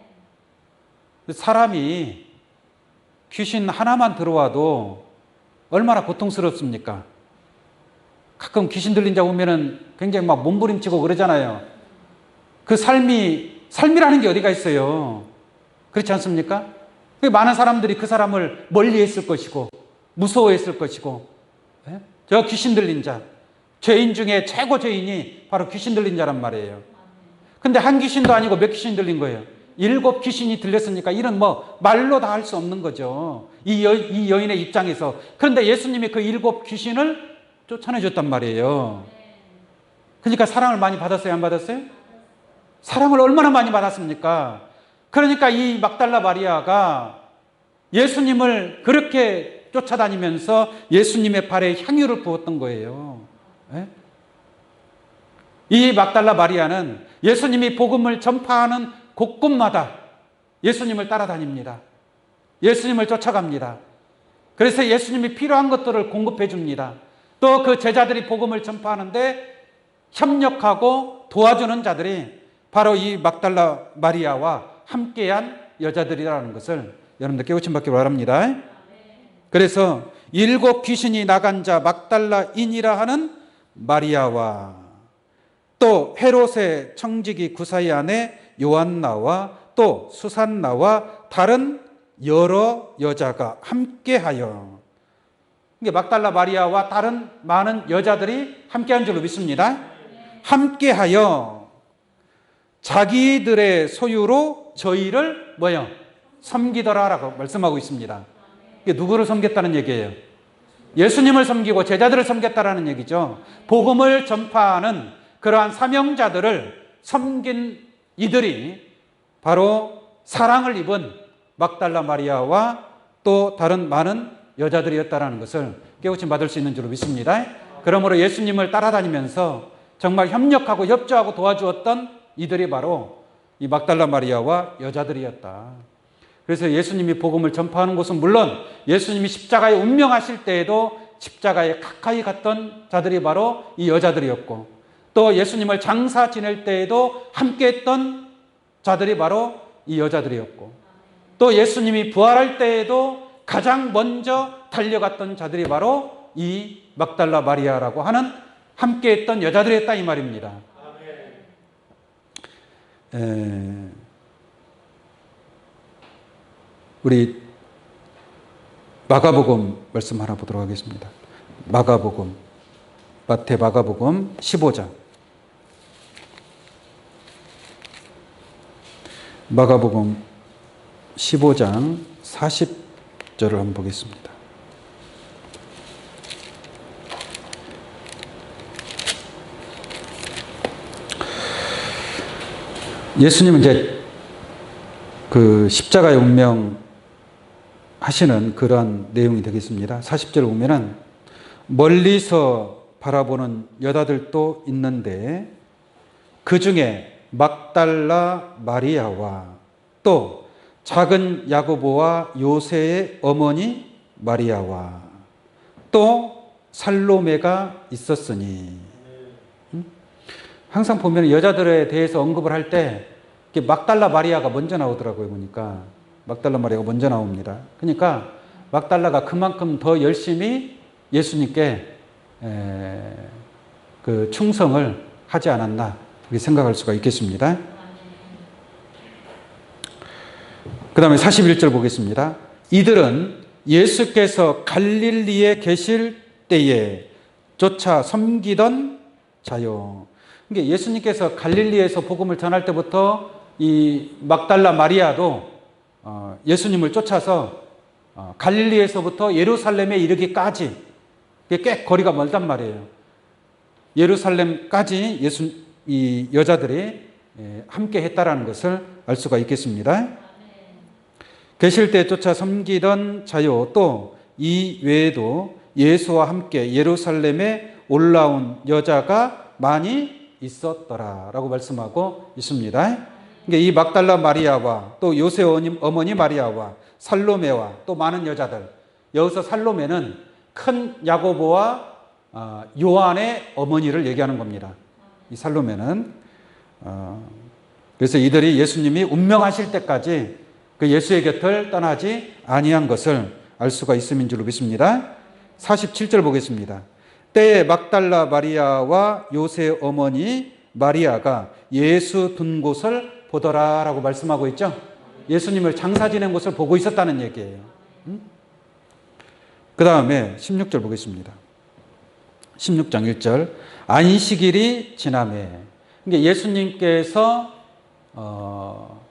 사람이 귀신 하나만 들어와도 얼마나 고통스럽습니까? 가끔 귀신 들린 자 보면은 굉장히 막 몸부림치고 그러잖아요. 그 삶이라는 게 어디가 있어요? 그렇지 않습니까? 많은 사람들이 그 사람을 멀리 했을 것이고, 무서워했을 것이고, 저 귀신 들린 자, 죄인 중에 최고 죄인이 바로 귀신 들린 자란 말이에요. 근데 한 귀신도 아니고 몇 귀신 들린 거예요? 7 귀신이 들렸으니까 이런 뭐 말로 다 할 수 없는 거죠. 이 여인의 입장에서. 그런데 예수님이 그 7 귀신을 쫓아내줬단 말이에요. 그러니까 사랑을 많이 받았어요? 안 받았어요? 사랑을 얼마나 많이 받았습니까? 그러니까 이 막달라 마리아가 예수님을 그렇게 쫓아다니면서 예수님의 발에 향유를 부었던 거예요. 예? 이 막달라 마리아는 예수님이 복음을 전파하는 곳곳마다 예수님을 따라다닙니다. 예수님을 쫓아갑니다. 그래서 예수님이 필요한 것들을 공급해 줍니다. 또 그 제자들이 복음을 전파하는데 협력하고 도와주는 자들이 바로 이 막달라 마리아와 함께한 여자들이라는 것을 여러분들 깨우침 받기 바랍니다. 그래서 7 귀신이 나간 자 막달라인이라 하는 마리아와 또 헤롯의 청지기 구사이 아내 요한나와 또 수산나와 다른 여러 여자가 함께하여, 이게 막달라 마리아와 다른 많은 여자들이 함께한 줄로 믿습니다. 함께하여 자기들의 소유로 저희를 뭐요? 섬기더라라고 말씀하고 있습니다. 이게 누구를 섬겼다는 얘기예요? 예수님을 섬기고 제자들을 섬겼다라는 얘기죠. 복음을 전파하는 그러한 사명자들을 섬긴 이들이 바로 사랑을 입은 막달라 마리아와 또 다른 많은 여자들이었다라는 것을 깨우침 받을 수 있는 줄로 믿습니다. 그러므로 예수님을 따라다니면서 정말 협력하고 협조하고 도와주었던 이들이 바로 이 막달라 마리아와 여자들이었다. 그래서 예수님이 복음을 전파하는 곳은 물론 예수님이 십자가에 운명하실 때에도 십자가에 가까이 갔던 자들이 바로 이 여자들이었고, 또 예수님을 장사 지낼 때에도 함께했던 자들이 바로 이 여자들이었고, 또 예수님이 부활할 때에도 가장 먼저 달려갔던 자들이 바로 이 막달라 마리아라고 하는 함께했던 여자들이었다 이 말입니다. 우리 마가복음 말씀 하나 보도록 하겠습니다. 마가복음, 마태 마가복음 15장. 마가복음 15장 40절을 한번 보겠습니다. 예수님은 이제 그 십자가의 운명 하시는 그러한 내용이 되겠습니다. 40절 보면은 멀리서 바라보는 여자들도 있는데 그 중에 막달라 마리아와 또 작은 야고보와 요새의 어머니 마리아와 또 살로메가 있었으니. 항상 보면 여자들에 대해서 언급을 할 때 막달라 마리아가 먼저 나오더라고요. 보니까 막달라 마리아가 먼저 나옵니다. 그러니까 막달라가 그만큼 더 열심히 예수님께 그 충성을 하지 않았나 그렇게 생각할 수가 있겠습니다. 그 다음에 41절 보겠습니다. 이들은 예수께서 갈릴리에 계실 때에 쫓아 섬기던 자요. 그러니까 예수님께서 갈릴리에서 복음을 전할 때부터 이 막달라 마리아도 예수님을 쫓아서 갈릴리에서부터 예루살렘에 이르기까지 꽤 거리가 멀단 말이에요. 예루살렘까지 이 여자들이 함께 했다라는 것을 알 수가 있겠습니다. 계실 때 쫓아 섬기던 자요, 또 이 외에도 예수와 함께 예루살렘에 올라온 여자가 많이 있었더라라고 말씀하고 있습니다. 그러니까 이 막달라 마리아와 또 요새 어머니 마리아와 살로메와 또 많은 여자들, 여기서 살로메는 큰 야고보와 요한의 어머니를 얘기하는 겁니다. 이 살로메는 그래서 이들이 예수님이 운명하실 때까지 그 예수의 곁을 떠나지 아니한 것을 알 수가 있음인 줄로 믿습니다. 47절 보겠습니다. 때에 막달라 마리아와 요새 어머니 마리아가 예수 둔 곳을 보더라라고 말씀하고 있죠. 예수님을 장사 지낸 곳을 보고 있었다는 얘기예요. 그 다음에 16절 보겠습니다. 16장 1절. 안식일이 지나매. 그러니까 예수님께서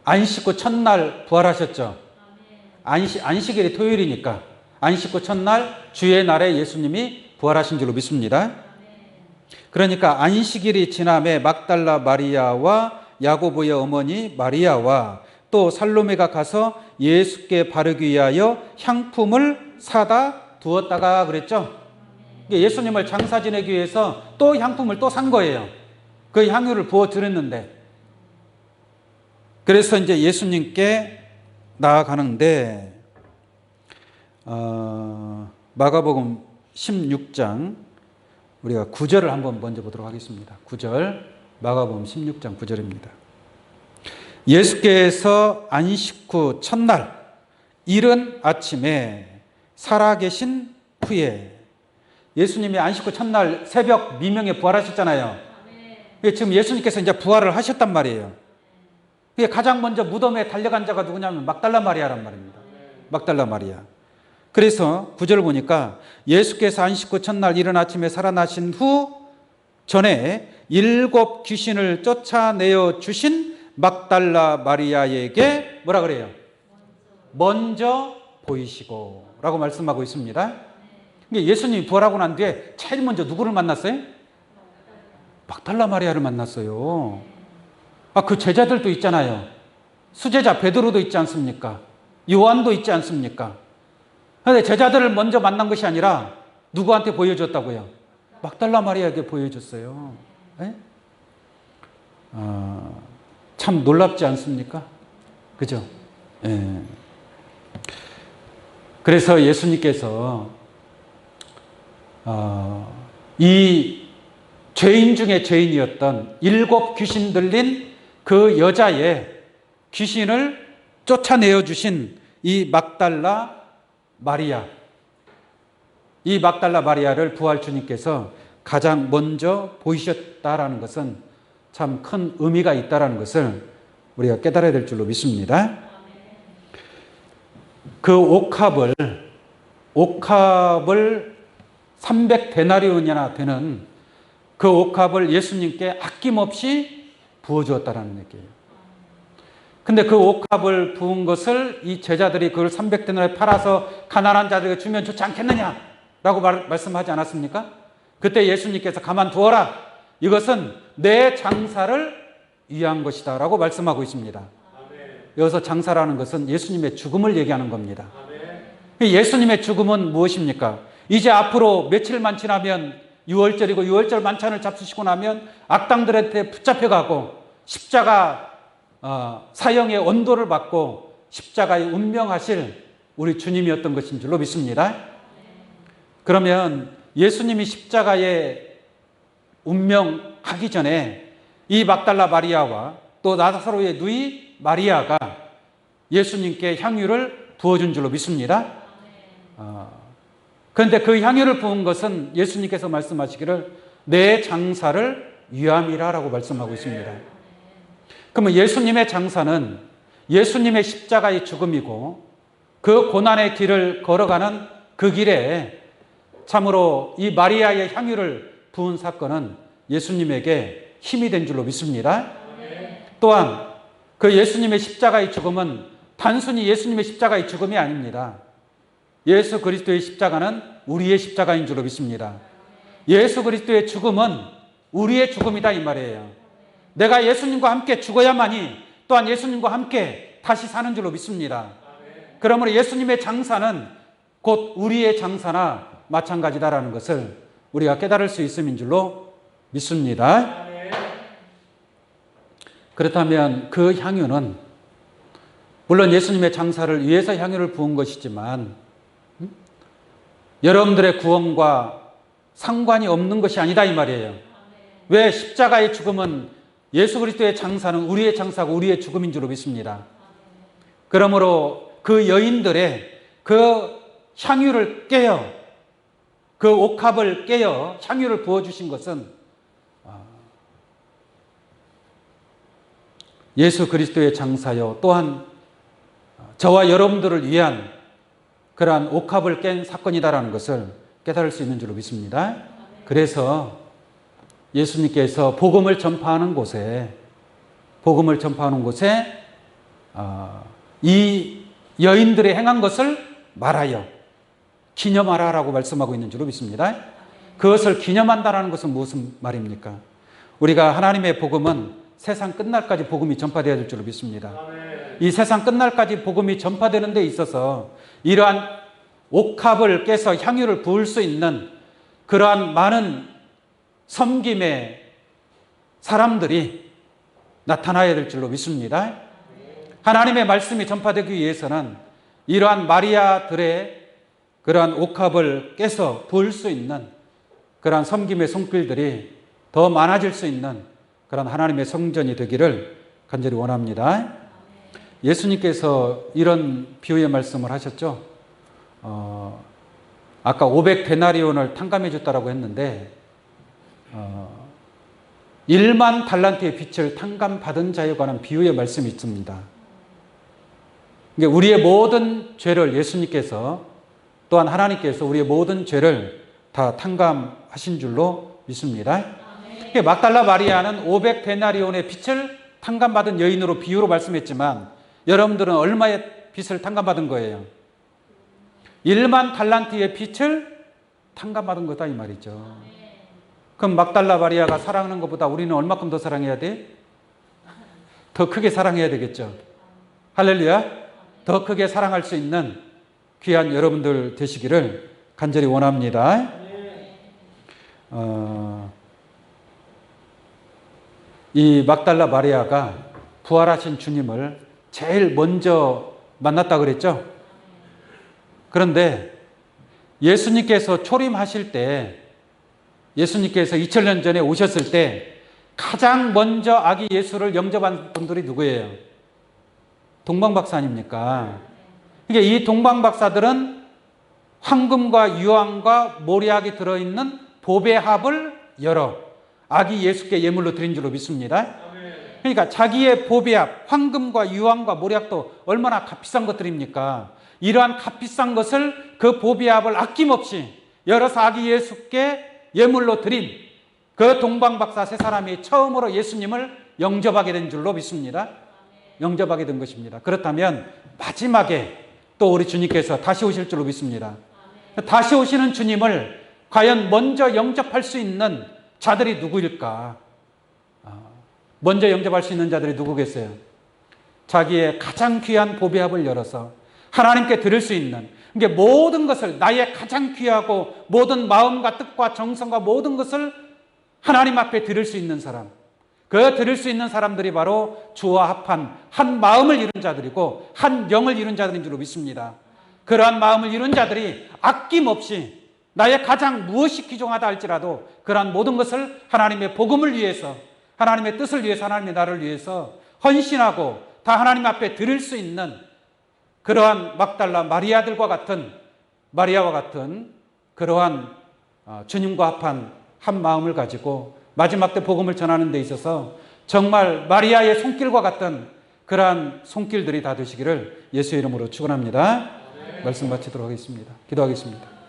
안식 후 첫날 부활하셨죠. 안식일이 토요일이니까 안식 후 첫날 주의 날에 예수님이 부활하신 줄로 믿습니다. 그러니까 안식일이 지남에 막달라 마리아와 야고보의 어머니 마리아와 또 살로메가 가서 예수께 바르기 위하여 향품을 사다 두었다가 그랬죠? 예수님을 장사 지내기 위해서 또 향품을 또 산 거예요. 그 향유를 부어 드렸는데, 그래서 이제 예수님께 나아가는데, 마가복음 16장 우리가 9절을 한번 먼저 보도록 하겠습니다. 9절, 마가복음 16장 9절입니다. 예수께서 안식 후 첫날 이른 아침에 살아계신 후에, 예수님이 안식 후 첫날 새벽 미명에 부활하셨잖아요. 지금 예수님께서 이제 부활을 하셨단 말이에요. 가장 먼저 무덤에 달려간 자가 누구냐면 막달라 마리아란 말입니다. 막달라 마리아. 그래서 9절을 보니까 예수께서 안식 후 첫날 이른 아침에 살아나신 후 전에 7 귀신을 쫓아내어 주신 막달라 마리아에게 뭐라 그래요? 먼저 보이시고 라고 말씀하고 있습니다. 예수님이 부활하고 난 뒤에 제일 먼저 누구를 만났어요? 막달라 마리아를 만났어요. 그 제자들도 있잖아요. 수제자 베드로도 있지 않습니까? 요한도 있지 않습니까? 그런데 제자들을 먼저 만난 것이 아니라 누구한테 보여줬다고요? 막달라 마리아에게 보여줬어요. 네? 참 놀랍지 않습니까? 그죠? 예. 그래서 예수님께서 이 죄인 중에 죄인이었던 7 귀신 들린 그 여자의 귀신을 쫓아내어 주신 이 막달라 마리아, 이 막달라 마리아를 부활 주님께서 가장 먼저 보이셨다라는 것은 참 큰 의미가 있다라는 것을 우리가 깨달아야 될 줄로 믿습니다. 그 옥합을 300데나리온이나 되는 그 옥합을 예수님께 아낌없이 부어주었다라는 얘기예요. 근데 그 옥합을 부은 것을 이 제자들이 그걸 300데나리온에 팔아서 가난한 자들에게 주면 좋지 않겠느냐라고 말씀하지 않았습니까? 그때 예수님께서 가만두어라. 이것은 내 장사를 위한 것이다 라고 말씀하고 있습니다. 여기서 장사라는 것은 예수님의 죽음을 얘기하는 겁니다. 예수님의 죽음은 무엇입니까? 이제 앞으로 며칠만 지나면 6월절이고 6월절 만찬을 잡수시고 나면 악당들한테 붙잡혀가고 십자가 사형의 언도를 받고 십자가에 운명하실 우리 주님이었던 것인 줄로 믿습니다. 그러면 예수님이 십자가에 운명하기 전에 이 막달라 마리아와 또 나사로의 누이 마리아가 예수님께 향유를 부어준 줄로 믿습니다. 그런데 그 향유를 부은 것은 예수님께서 말씀하시기를 내 장사를 위함이라 라고 말씀하고 있습니다. 그러면 예수님의 장사는 예수님의 십자가의 죽음이고 그 고난의 길을 걸어가는 그 길에 참으로 이 마리아의 향유를 부은 사건은 예수님에게 힘이 된 줄로 믿습니다. 또한 그 예수님의 십자가의 죽음은 단순히 예수님의 십자가의 죽음이 아닙니다. 예수 그리스도의 십자가는 우리의 십자가인 줄로 믿습니다. 예수 그리스도의 죽음은 우리의 죽음이다 이 말이에요. 내가 예수님과 함께 죽어야만이 또한 예수님과 함께 다시 사는 줄로 믿습니다. 그러므로 예수님의 장사는 곧 우리의 장사나 마찬가지다라는 것을 우리가 깨달을 수 있음인 줄로 믿습니다. 그렇다면 그 향유는 물론 예수님의 장사를 위해서 향유를 부은 것이지만 여러분들의 구원과 상관이 없는 것이 아니다 이 말이에요. 왜? 십자가의 죽음은 예수 그리스도의 장사는 우리의 장사고 우리의 죽음인 줄로 믿습니다. 그러므로 그 여인들의 그 향유를 깨어 그 옥합을 깨어 향유를 부어주신 것은 예수 그리스도의 장사요 또한 저와 여러분들을 위한 그러한 옥합을 깬 사건이다라는 것을 깨달을 수 있는 줄로 믿습니다. 그래서 예수님께서 복음을 전파하는 곳에 이 여인들의 행한 것을 말하여 기념하라라고 말씀하고 있는 줄로 믿습니다. 그것을 기념한다라는 것은 무슨 말입니까? 우리가 하나님의 복음은 세상 끝날까지 복음이 전파되어야 될 줄로 믿습니다. 이 세상 끝날까지 복음이 전파되는 데 있어서 이러한 옥합을 깨서 향유를 부을 수 있는 그러한 많은 섬김의 사람들이 나타나야 될 줄로 믿습니다. 하나님의 말씀이 전파되기 위해서는 이러한 마리아들의 그러한 옥합을 깨서 부을 수 있는 그러한 섬김의 손길들이 더 많아질 수 있는 그런 하나님의 성전이 되기를 간절히 원합니다. 예수님께서 이런 비유의 말씀을 하셨죠. 아까 500데나리온을 탕감해 줬다라고 했는데 1만 달란트의 빛을 탕감받은 자에 관한 비유의 말씀이 있습니다. 우리의 모든 죄를 예수님께서 또한 하나님께서 우리의 모든 죄를 다 탕감하신 줄로 믿습니다. 막달라 마리아는 500데나리온의 빛을 탕감받은 여인으로 비유로 말씀했지만 여러분들은 얼마의 빛을 탕감받은 거예요? 1만 달란트의 빛을 탕감받은 거다 이 말이죠. 그럼 막달라 마리아가 사랑하는 것보다 우리는 얼마큼 더 사랑해야 돼? 더 크게 사랑해야 되겠죠. 할렐루야. 더 크게 사랑할 수 있는 귀한 여러분들 되시기를 간절히 원합니다. 이 막달라 마리아가 부활하신 주님을 제일 먼저 만났다 그랬죠. 그런데 예수님께서 초림하실 때, 예수님께서 2000년 전에 오셨을 때 가장 먼저 아기 예수를 영접한 분들이 누구예요? 동방박사 아닙니까? 그러니까 이 동방박사들은 황금과 유황과 모략이 들어있는 보배합을 열어 아기 예수께 예물로 드린 줄로 믿습니다. 그러니까 자기의 보배합, 황금과 유황과 모략도 얼마나 값비싼 것들입니까? 이러한 값비싼 것을 그 보배합을 아낌없이 열어서 아기 예수께 예물로 드린 그 동방박사 세 사람이 처음으로 예수님을 영접하게 된 줄로 믿습니다. 영접하게 된 것입니다. 그렇다면 마지막에 또 우리 주님께서 다시 오실 줄로 믿습니다. 다시 오시는 주님을 과연 먼저 영접할 수 있는 자들이 누구일까? 먼저 영접할 수 있는 자들이 누구겠어요? 자기의 가장 귀한 보배합을 열어서 하나님께 드릴 수 있는, 그러니까 모든 것을, 나의 가장 귀하고 모든 마음과 뜻과 정성과 모든 것을 하나님 앞에 드릴 수 있는 사람, 그 드릴 수 있는 사람들이 바로 주와 합한 한 마음을 이룬 자들이고 한 영을 이룬 자들인 줄로 믿습니다. 그러한 마음을 이룬 자들이 아낌없이 나의 가장 무엇이 귀중하다 할지라도 그러한 모든 것을 하나님의 복음을 위해서, 하나님의 뜻을 위해서, 하나님의 나라를 위해서 헌신하고 다 하나님 앞에 드릴 수 있는 그러한 막달라 마리아들과 같은, 마리아와 같은 그러한 주님과 합한 한 마음을 가지고 마지막 때 복음을 전하는 데 있어서 정말 마리아의 손길과 같은 그러한 손길들이 다 되시기를 예수의 이름으로 축원합니다. 말씀 마치도록 하겠습니다. 기도하겠습니다.